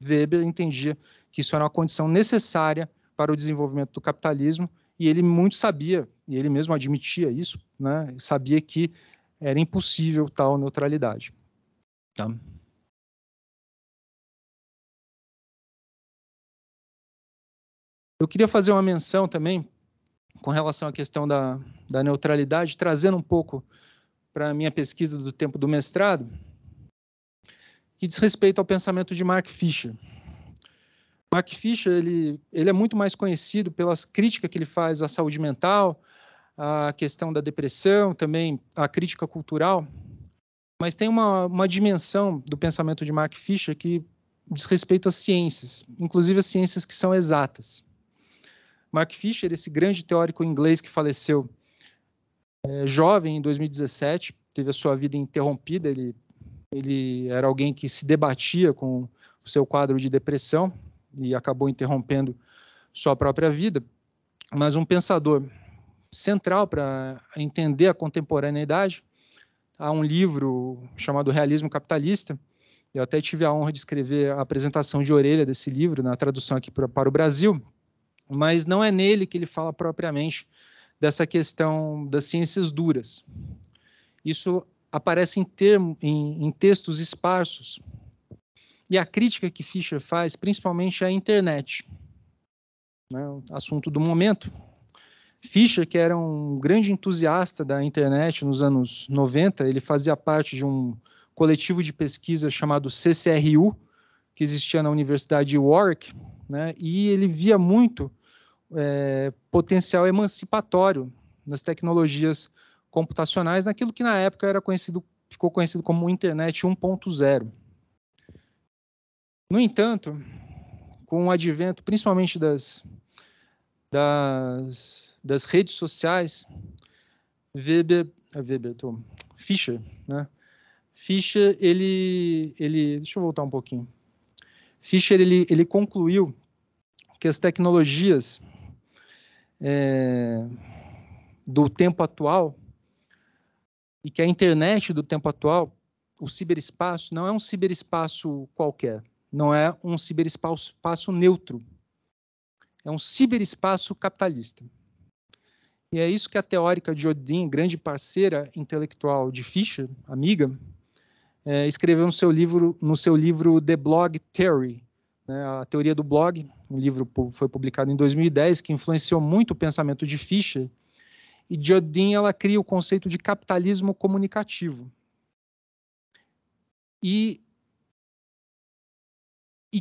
Weber entendia que isso era uma condição necessária para o desenvolvimento do capitalismo, e ele muito sabia, e ele mesmo admitia isso, né? Sabia que era impossível tal neutralidade. Tá? Eu queria fazer uma menção também com relação à questão da neutralidade, trazendo um pouco para a minha pesquisa do tempo do mestrado, que diz respeito ao pensamento de Mark Fisher. Mark Fisher ele é muito mais conhecido pela crítica que ele faz à saúde mental, à questão da depressão, também à crítica cultural, mas tem uma dimensão do pensamento de Mark Fisher que diz respeito às ciências, inclusive as ciências que são exatas. Mark Fisher, esse grande teórico inglês que faleceu jovem, em 2017, teve a sua vida interrompida, ele era alguém que se debatia com o seu quadro de depressão e acabou interrompendo sua própria vida, mas um pensador central para entender a contemporaneidade. Há um livro chamado Realismo Capitalista, eu até tive a honra de escrever a apresentação de orelha desse livro, na tradução aqui para o Brasil, mas não é nele que ele fala propriamente dessa questão das ciências duras. Isso aparece em textos esparsos. E a crítica que Fisher faz, principalmente, é a internet, né, o assunto do momento. Fisher, que era um grande entusiasta da internet nos anos 90, ele fazia parte de um coletivo de pesquisa chamado CCRU, que existia na Universidade de Warwick, né, e ele via muito potencial emancipatório nas tecnologias computacionais, naquilo que na época ficou conhecido como Internet 1.0. No entanto, com o advento, principalmente das redes sociais, Fisher, né? Fisher, deixa eu voltar um pouquinho. Fisher, ele concluiu que as tecnologias do tempo atual e que a internet do tempo atual, o ciberespaço, não é um ciberespaço qualquer, não é um ciberespaço neutro, é um ciberespaço capitalista. E é isso que a teórica Jodin, grande parceira intelectual de Fisher, amiga, escreveu no seu livro The Blog Theory, né, a teoria do blog, um livro foi publicado em 2010, que influenciou muito o pensamento de Fisher, e Jodin, ela cria o conceito de capitalismo comunicativo. E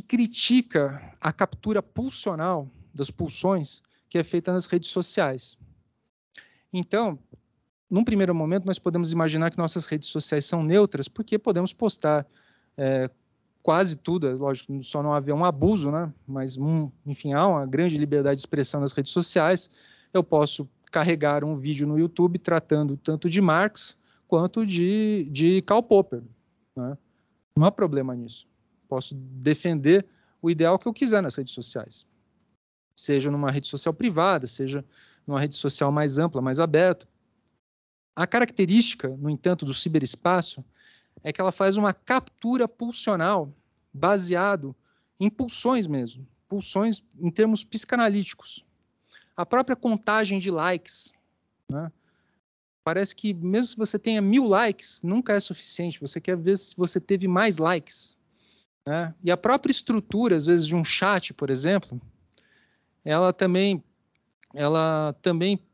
critica a captura pulsional das pulsões que é feita nas redes sociais. Então, num primeiro momento, nós podemos imaginar que nossas redes sociais são neutras, porque podemos postar quase tudo, lógico, só não haver um abuso, né? Mas, enfim, há uma grande liberdade de expressão nas redes sociais. Eu posso carregar um vídeo no YouTube tratando tanto de Marx quanto de Karl Popper, né? Não há problema nisso. Posso defender o ideal que eu quiser nas redes sociais. Seja numa rede social privada, seja numa rede social mais ampla, mais aberta. A característica, no entanto, do ciberespaço é que ela faz uma captura pulsional baseado em pulsões mesmo, pulsões em termos psicanalíticos. A própria contagem de likes, né? Parece que mesmo se você tenha 1000 likes, nunca é suficiente, você quer ver se você teve mais likes, né? E a própria estrutura, às vezes, de um chat, por exemplo, ela também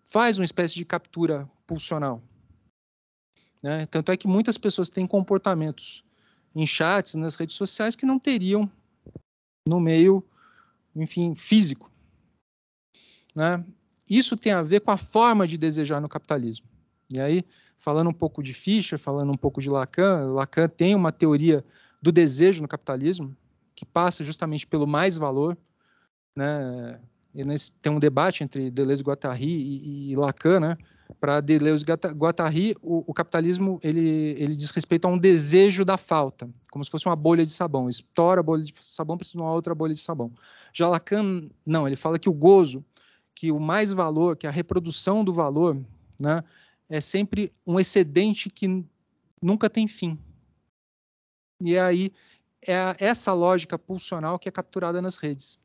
faz uma espécie de captura pulsional, né? Tanto é que muitas pessoas têm comportamentos em chats, nas redes sociais, que não teriam no meio, enfim, físico, né? Isso tem a ver com a forma de desejar no capitalismo. E aí, falando um pouco de Fischer, falando um pouco de Lacan, Lacan tem uma teoria do desejo no capitalismo, que passa justamente pelo mais-valor, né? E tem um debate entre Deleuze-Guattari e Lacan, né? Para Deleuze-Guattari, o capitalismo ele diz respeito a um desejo da falta, como se fosse uma bolha de sabão. Estoura a bolha de sabão, precisa de uma outra bolha de sabão. Já Lacan, não, ele fala que o gozo, que o mais-valor, que a reprodução do valor, né, é sempre um excedente que nunca tem fim. E aí é essa lógica pulsional que é capturada nas redes.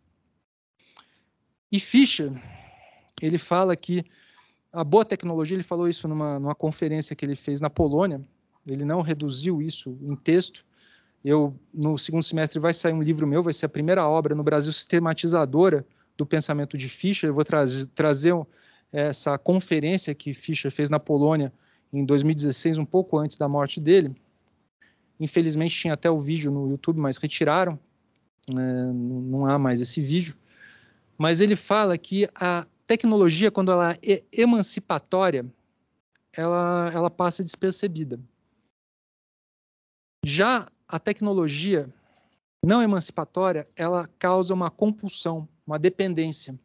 E Fischer, ele fala que a boa tecnologia, ele falou isso numa conferência que ele fez na Polônia, ele não reduziu isso em texto. No segundo semestre vai sair um livro meu, vai ser a primeira obra no Brasil sistematizadora do pensamento de Fischer. Eu vou trazer essa conferência que Fischer fez na Polônia em 2016, um pouco antes da morte dele. Infelizmente tinha até o vídeo no YouTube, mas retiraram, não há mais esse vídeo. Mas ele fala que a tecnologia, quando ela é emancipatória, ela passa despercebida. Já a tecnologia não emancipatória, ela causa uma compulsão, uma dependência.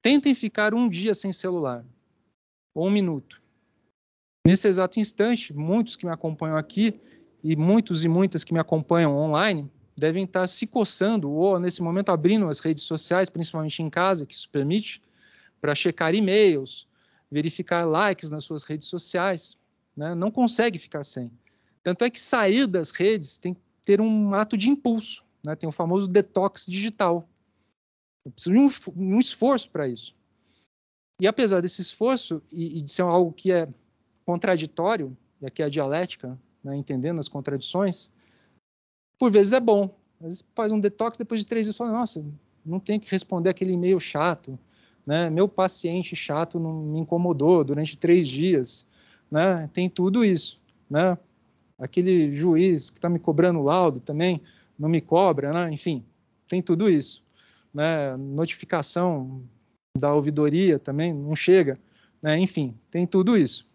Tentem ficar um dia sem celular, ou 1 minuto. Nesse exato instante, muitos que me acompanham aqui, e muitos e muitas que me acompanham online, devem estar se coçando, ou nesse momento abrindo as redes sociais, principalmente em casa, que isso permite, para checar e-mails, verificar likes nas suas redes sociais, né? Não consegue ficar sem. Tanto é que sair das redes tem que ter um ato de impulso, né? Tem o famoso detox digital. Eu preciso de um esforço para isso. E apesar desse esforço, e de ser algo que é contraditório, e aqui é a dialética, né? Entendendo as contradições, por vezes é bom. Às vezes faz um detox, depois de 3 dias, fala, nossa, não tenho que responder aquele e-mail chato, né? Meu paciente chato não me incomodou durante 3 dias, né? Tem tudo isso, né? Aquele juiz que está me cobrando laudo também não me cobra, né? Enfim, tem tudo isso, né? Notificação da ouvidoria também não chega, né? Enfim, tem tudo isso.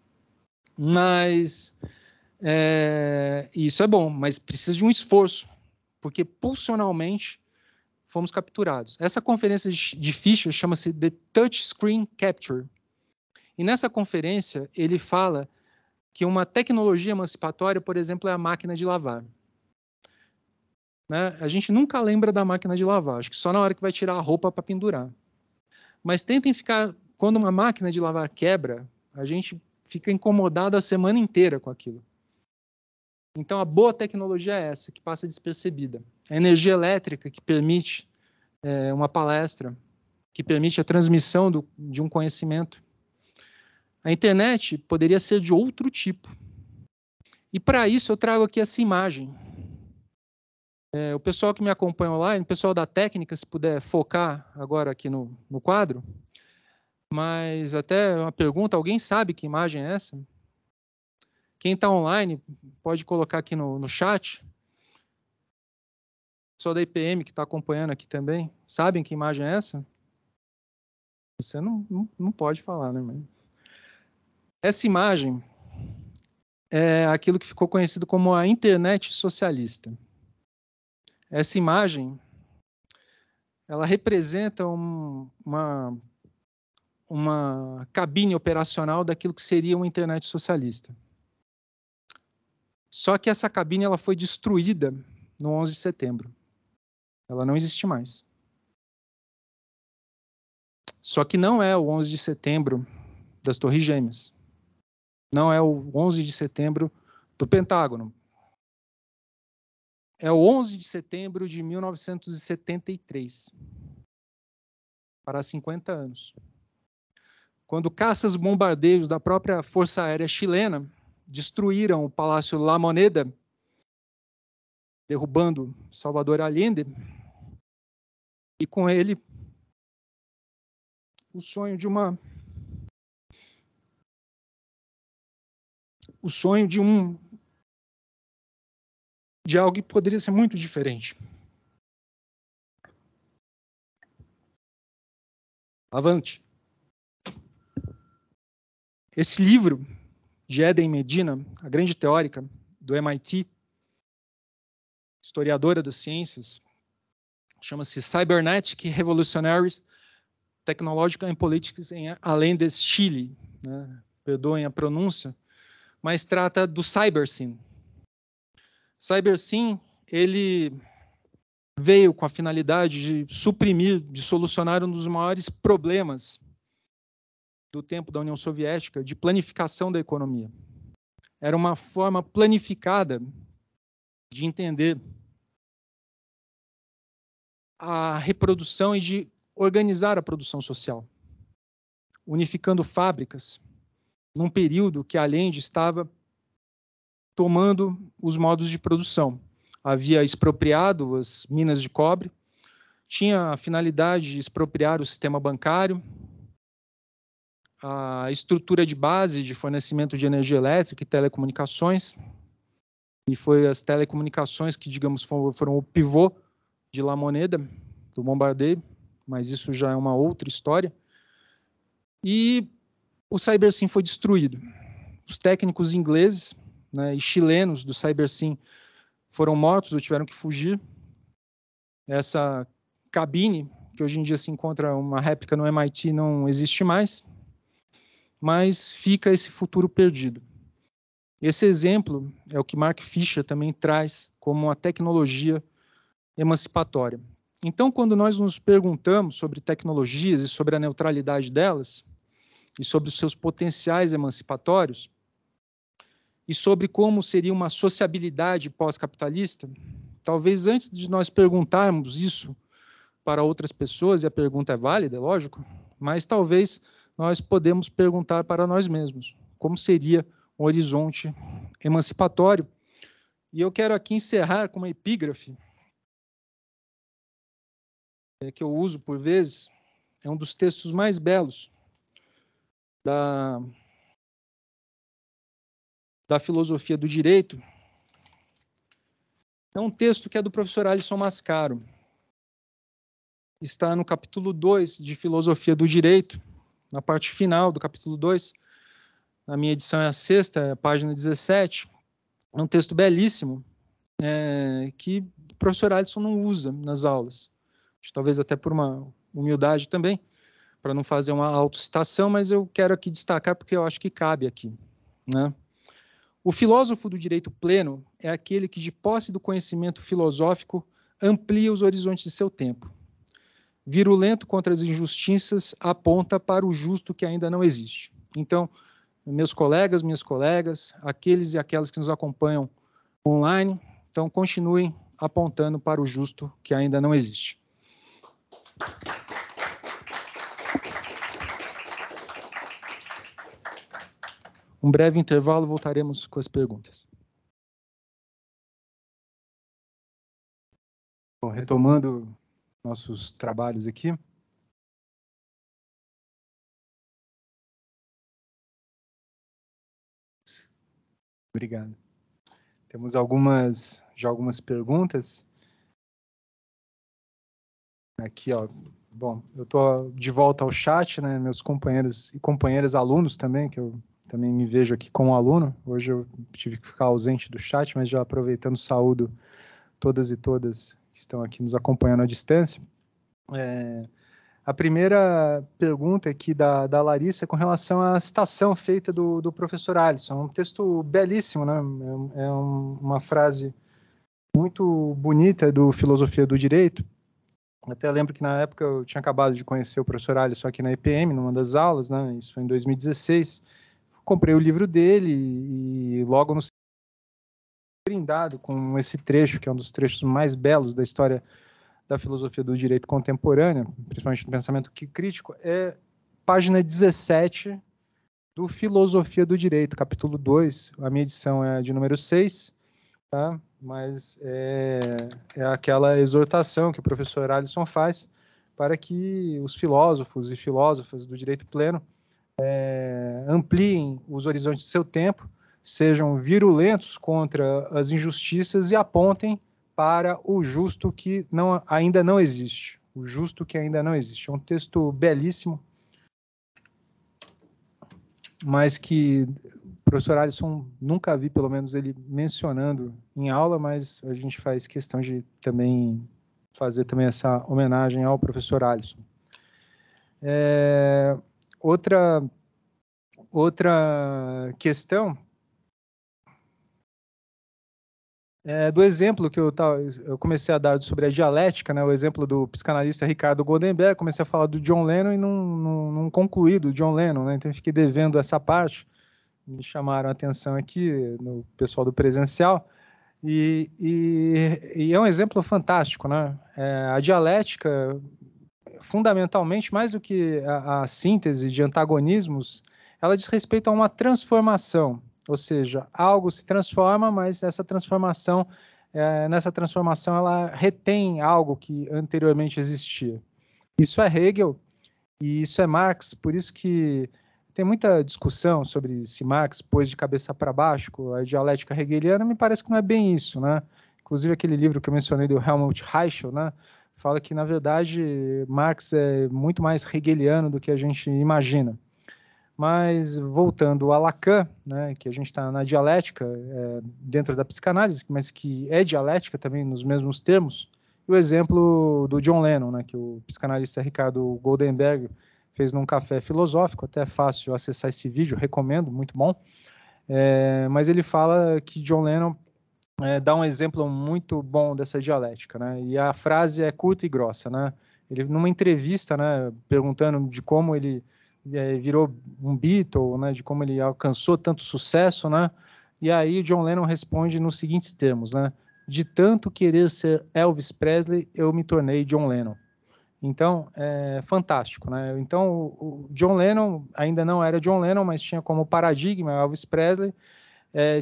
Mas isso é bom, mas precisa de um esforço, porque pulsionalmente fomos capturados. Essa conferência de Fisher chama-se The Touchscreen Capture. E nessa conferência ele fala que uma tecnologia emancipatória, por exemplo, é a máquina de lavar. Né? A gente nunca lembra da máquina de lavar, acho que só na hora que vai tirar a roupa para pendurar. Mas tentem ficar, quando uma máquina de lavar quebra, a gente fica incomodado a semana inteira com aquilo. Então, a boa tecnologia é essa, que passa despercebida. A energia elétrica que permite uma palestra, que permite a transmissão de um conhecimento. A internet poderia ser de outro tipo. E, para isso, eu trago aqui essa imagem. O pessoal que me acompanha online, o pessoal da técnica, se puder focar agora aqui no quadro. Mas até uma pergunta, alguém sabe que imagem é essa? Quem está online pode colocar aqui no chat. O pessoal da IPM que está acompanhando aqui também, sabem que imagem é essa? Você não pode falar, né? Mas... Essa imagem é aquilo que ficou conhecido como a internet socialista. Essa imagem, ela representa uma cabine operacional daquilo que seria uma internet socialista. Só que essa cabine ela foi destruída no 11 de setembro. Ela não existe mais. Só que não é o 11 de setembro das Torres Gêmeas. Não é o 11 de setembro do Pentágono. É o 11 de setembro de 1973. Para 50 anos. Quando caças-bombardeiros da própria Força Aérea Chilena destruíram o Palácio La Moneda, derrubando Salvador Allende, e com ele o sonho de algo que poderia ser muito diferente. Avante. Esse livro de Eden Medina, a grande teórica do MIT, historiadora das ciências, chama-se Cybernetic Revolutionaries Technological and Politics in Allende's Chile, né? Perdoem a pronúncia, mas trata do CyberSyn. CyberSyn, ele veio com a finalidade de suprimir, de solucionar um dos maiores problemas do tempo da União Soviética, de planificação da economia. Era uma forma planificada de entender a reprodução e de organizar a produção social, unificando fábricas num período que a Allende estava tomando os modos de produção. Havia expropriado as minas de cobre, tinha a finalidade de expropriar o sistema bancário, a estrutura de base de fornecimento de energia elétrica e telecomunicações, e foi as telecomunicações que, digamos, foram o pivô de La Moneda, do bombardeio, mas isso já é uma outra história. E o CyberSyn foi destruído. Os técnicos ingleses, né, e chilenos do CyberSyn foram mortos ou tiveram que fugir. Essa cabine, que hoje em dia se encontra uma réplica no MIT, não existe mais, mas fica esse futuro perdido. Esse exemplo é o que Mark Fisher também traz como uma tecnologia emancipatória. Então, quando nós nos perguntamos sobre tecnologias e sobre a neutralidade delas, e sobre os seus potenciais emancipatórios, e sobre como seria uma sociabilidade pós-capitalista, talvez antes de nós perguntarmos isso para outras pessoas, e a pergunta é válida, é lógico, mas talvez nós podemos perguntar para nós mesmos, como seria um horizonte emancipatório. E eu quero aqui encerrar com uma epígrafe, que eu uso por vezes, é um dos textos mais belos da filosofia do direito, É um texto que é do professor Alisson Mascaro. Está no capítulo 2 de Filosofia do Direito, na parte final do capítulo 2. Na minha edição é a 6ª, página 17. É um texto belíssimo, que o professor Alisson não usa nas aulas. Talvez até por uma humildade também, para não fazer uma autocitação, mas eu quero aqui destacar porque eu acho que cabe aqui, né? O filósofo do direito pleno é aquele que, de posse do conhecimento filosófico, amplia os horizontes de seu tempo. Virulento contra as injustiças, aponta para o justo que ainda não existe. Então, meus colegas, minhas colegas, aqueles e aquelas que nos acompanham online, então continuem apontando para o justo que ainda não existe. Um breve intervalo, voltaremos com as perguntas. Bom, retomando nossos trabalhos aqui. Obrigado. Temos já algumas perguntas. Aqui, ó. Bom, eu estou de volta ao chat, né? Meus companheiros e companheiras alunos também, que eu também me vejo aqui como aluno. Hoje eu tive que ficar ausente do chat, mas já aproveitando, saúdo todas e todas que estão aqui nos acompanhando à distância. A primeira pergunta aqui da Larissa é com relação à citação feita do professor Alisson. É um texto belíssimo, né? Uma frase muito bonita do Filosofia do Direito. Até lembro que na época eu tinha acabado de conhecer o professor Alisson aqui na EPM, numa das aulas, né? Isso foi em 2016. Comprei o livro dele e logo no brindado com esse trecho, que é um dos trechos mais belos da história da filosofia do direito contemporânea, principalmente do pensamento crítico, é página 17 do Filosofia do Direito, capítulo 2. A minha edição é de número 6, tá? Mas é aquela exortação que o professor Alisson faz para que os filósofos e filósofas do direito pleno ampliem os horizontes de seu tempo, sejam virulentos contra as injustiças e apontem para o justo que ainda não existe. O justo que ainda não existe. É um texto belíssimo, mas que o professor Alisson nunca vi, pelo menos, ele mencionando em aula, mas a gente faz questão de também fazer também essa homenagem ao professor Alisson. Outra questão do exemplo que eu comecei a dar sobre a dialética, né, o exemplo do psicanalista Ricardo Goldenberg. Comecei a falar do John Lennon e não concluí do John Lennon, né, então eu fiquei devendo essa parte. Me chamaram a atenção aqui no pessoal do presencial, e é um exemplo fantástico, né? A dialética, fundamentalmente, mais do que a síntese de antagonismos, ela diz respeito a uma transformação. Ou seja, algo se transforma, mas nessa transformação ela retém algo que anteriormente existia. Isso é Hegel e isso é Marx, por isso que tem muita discussão sobre se Marx pôs de cabeça para baixo a dialética hegeliana. Me parece que não é bem isso, né? Inclusive aquele livro que eu mencionei do Helmut Reichel, né, fala que, na verdade, Marx é muito mais hegeliano do que a gente imagina. Mas, voltando a Lacan, né, que a gente está na dialética, dentro da psicanálise, mas que é dialética também nos mesmos termos, e o exemplo do John Lennon, né, que o psicanalista Ricardo Goldenberg fez num café filosófico. Até é fácil acessar esse vídeo, recomendo, muito bom. Mas ele fala que John Lennon dá um exemplo muito bom dessa dialética, né, e a frase é curta e grossa, né. Ele, numa entrevista, né, perguntando de como ele virou um Beatle, né, de como ele alcançou tanto sucesso, né, e aí John Lennon responde nos seguintes termos, né: de tanto querer ser Elvis Presley, eu me tornei John Lennon. Então, é fantástico, né? Então, o John Lennon ainda não era John Lennon, mas tinha como paradigma Elvis Presley,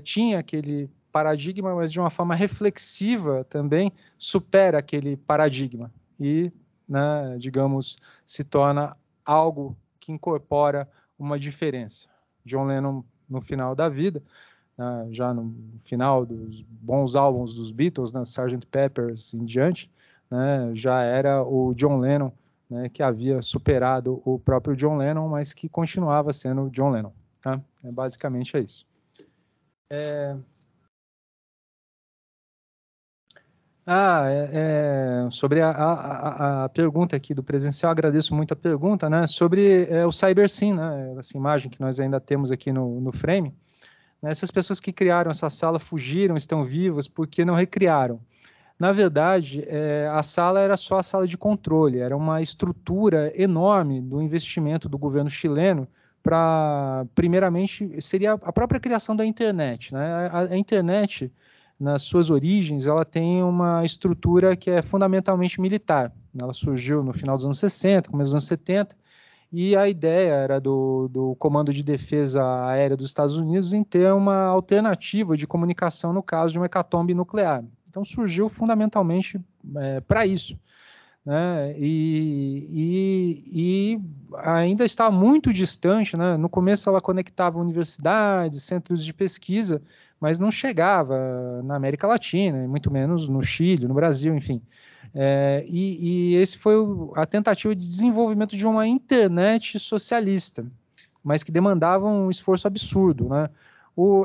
tinha aquele paradigma, mas de uma forma reflexiva também supera aquele paradigma e, né, digamos, se torna algo que incorpora uma diferença. John Lennon, no final da vida, né, já no final dos bons álbuns dos Beatles, né, Sgt. Pepper's em diante, né, já era o John Lennon, né, que havia superado o próprio John Lennon, mas que continuava sendo o John Lennon. Tá? Basicamente é isso. Sobre a pergunta aqui do presencial, agradeço muito a pergunta, né, sobre o CyberSim, né, essa imagem que nós ainda temos aqui no frame. Né, essas pessoas que criaram essa sala fugiram, estão vivas, porque não recriaram. Na verdade, a sala era só a sala de controle, era uma estrutura enorme do investimento do governo chileno para, primeiramente, seria a própria criação da internet, né? A internet, nas suas origens, ela tem uma estrutura que é fundamentalmente militar. Ela surgiu no final dos anos 60, começo dos anos 70, e a ideia era do Comando de Defesa Aérea dos Estados Unidos em ter uma alternativa de comunicação no caso de uma hecatombe nuclear. Então surgiu fundamentalmente para isso. Né? E ainda está muito distante, né? No começo ela conectava universidades, centros de pesquisa, mas não chegava na América Latina, muito menos no Chile, no Brasil, enfim. E esse foi a tentativa de desenvolvimento de uma internet socialista, mas que demandava um esforço absurdo, né?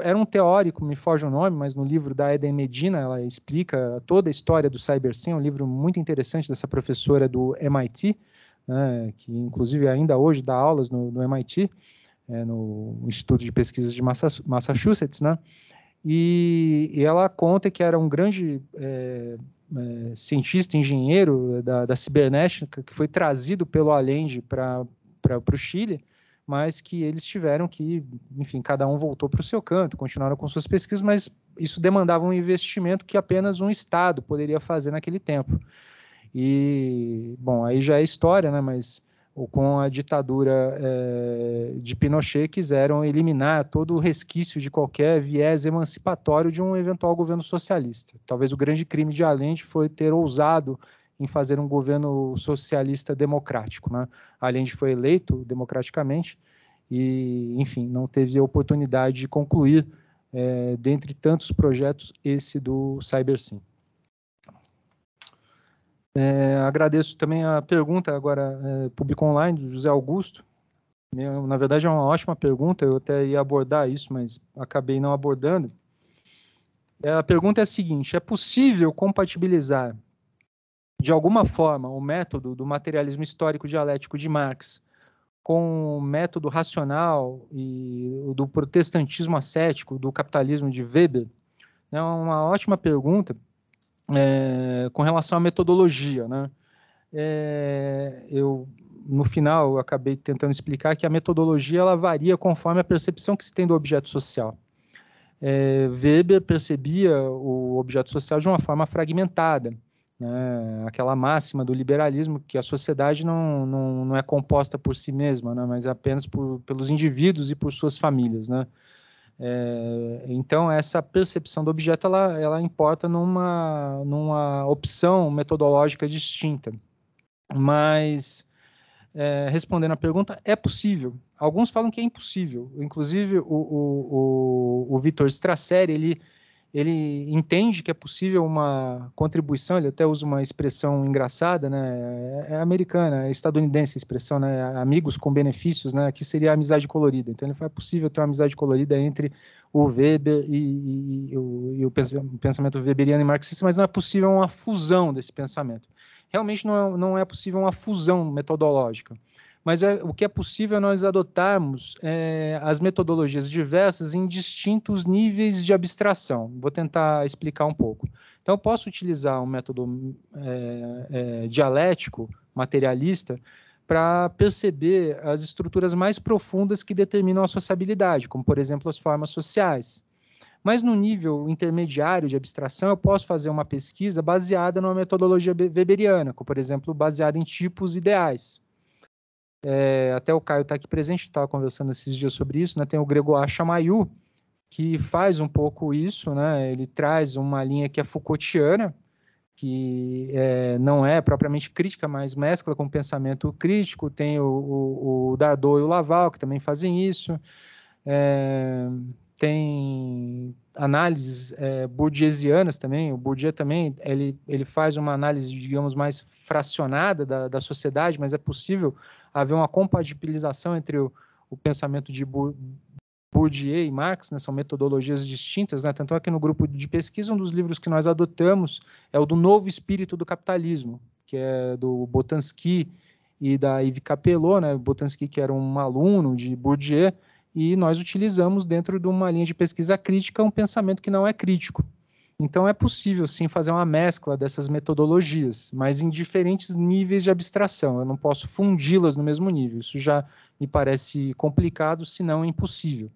Era um teórico, me foge o nome, mas no livro da Eden Medina, ela explica toda a história do CyberSim, um livro muito interessante dessa professora do MIT, né, que inclusive ainda hoje dá aulas no MIT, no Instituto de Pesquisas de Massachusetts, né? E ela conta que era um grande cientista, engenheiro da cibernética, que foi trazido pelo Allende para o Chile, mas que eles tiveram que, enfim, cada um voltou para o seu canto, continuaram com suas pesquisas, mas isso demandava um investimento que apenas um Estado poderia fazer naquele tempo. E, bom, aí já é história, né, mas com a ditadura de Pinochet quiseram eliminar todo o resquício de qualquer viés emancipatório de um eventual governo socialista. Talvez o grande crime de Allende foi ter ousado em fazer um governo socialista democrático, né? Allende foi eleito democraticamente e, enfim, não teve a oportunidade de concluir, dentre tantos projetos, esse do CyberSim. Agradeço também a pergunta agora, público online, do José Augusto. Na verdade, é uma ótima pergunta, eu até ia abordar isso, mas acabei não abordando. A pergunta é a seguinte: é possível compatibilizar de alguma forma o método do materialismo histórico dialético de Marx com o método racional e do protestantismo ascético do capitalismo de Weber? É uma ótima pergunta com relação à metodologia, né? No final, eu acabei tentando explicar que a metodologia ela varia conforme a percepção que se tem do objeto social. Weber percebia o objeto social de uma forma fragmentada, né? Aquela máxima do liberalismo que a sociedade não é composta por si mesma, né? Mas apenas pelos indivíduos e por suas famílias, né? Então essa percepção do objeto ela importa numa opção metodológica distinta, mas respondendo a pergunta, é possível. Alguns falam que é impossível. Inclusive o Vitor Strasser, ele entende que é possível uma contribuição, ele até usa uma expressão engraçada, né? É americana, é estadunidense a expressão, né? Amigos com benefícios, né? Que seria a amizade colorida. Então ele fala, é possível ter uma amizade colorida entre o Weber e o pensamento weberiano e marxista, mas não é possível uma fusão desse pensamento. Realmente não é possível uma fusão metodológica. Mas o que é possível é nós adotarmos as metodologias diversas em distintos níveis de abstração. Vou tentar explicar um pouco. Então, eu posso utilizar um método dialético, materialista, para perceber as estruturas mais profundas que determinam a sociabilidade, como, por exemplo, as formas sociais. Mas no nível intermediário de abstração, eu posso fazer uma pesquisa baseada numa metodologia weberiana, como, por exemplo, baseada em tipos ideais. Até o Caio está aqui presente, estava conversando esses dias sobre isso, né? Tem o Grégoire Chamaillou, que faz um pouco isso, né? Ele traz uma linha que é Foucaultiana, que não é propriamente crítica, mas mescla com o pensamento crítico. Tem o Dardot e o Laval, que também fazem isso. tem análises bourdieusianas também. O Bourdieu também ele faz uma análise, digamos, mais fracionada da sociedade, mas é possível haver uma compatibilização entre o pensamento de Bourdieu e Marx, né? São metodologias distintas, né? Tanto é que no grupo de pesquisa, um dos livros que nós adotamos é o do Novo Espírito do Capitalismo, que é do Boltanski e da Yves Capello, né? Boltanski, que era um aluno de Bourdieu, e nós utilizamos dentro de uma linha de pesquisa crítica um pensamento que não é crítico. Então é possível, sim, fazer uma mescla dessas metodologias, mas em diferentes níveis de abstração. Eu não posso fundi-las no mesmo nível. Isso já me parece complicado, se não impossível.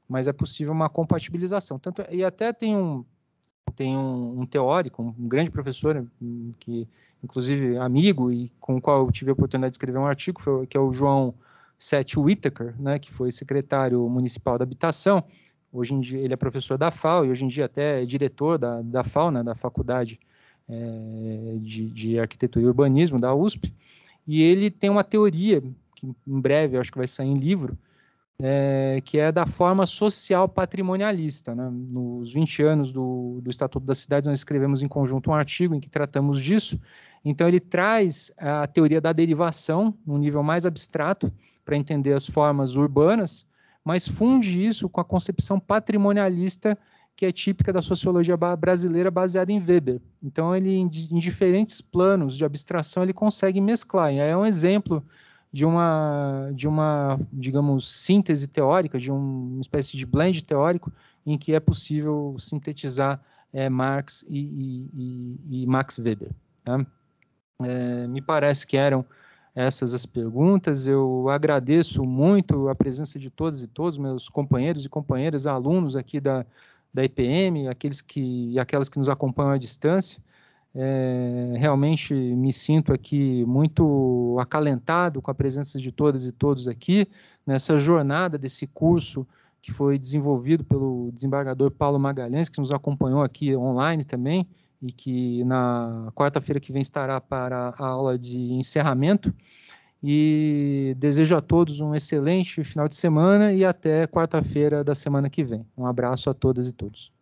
Mas é possível uma compatibilização. E até tem um teórico, um grande professor, que inclusive amigo, e com o qual eu tive a oportunidade de escrever um artigo, que é o João Seth Whittaker, né, que foi secretário municipal da habitação. Hoje em dia ele é professor da FAO e hoje em dia até é diretor da FAO, né, da Faculdade de Arquitetura e Urbanismo da USP. E ele tem uma teoria, que em breve eu acho que vai sair em livro, que é da forma social patrimonialista, né? Nos 20 anos do Estatuto da Cidade, nós escrevemos em conjunto um artigo em que tratamos disso. Então ele traz a teoria da derivação, num nível mais abstrato, para entender as formas urbanas, mas funde isso com a concepção patrimonialista que é típica da sociologia brasileira, baseada em Weber. Então, ele, em diferentes planos de abstração, ele consegue mesclar. E aí é um exemplo de uma, digamos, síntese teórica, de uma espécie de blend teórico, em que é possível sintetizar Marx e Max Weber. Tá? Me parece que eram essas as perguntas. Eu agradeço muito a presença de todas e todos, meus companheiros e companheiras, alunos aqui da IPM, aquelas que nos acompanham à distância. Realmente me sinto aqui muito acalentado com a presença de todas e todos aqui, nessa jornada desse curso que foi desenvolvido pelo desembargador Paulo Magalhães, que nos acompanhou aqui online também, e que na quarta-feira que vem estará para a aula de encerramento. E desejo a todos um excelente final de semana e até quarta-feira da semana que vem. Um abraço a todas e todos.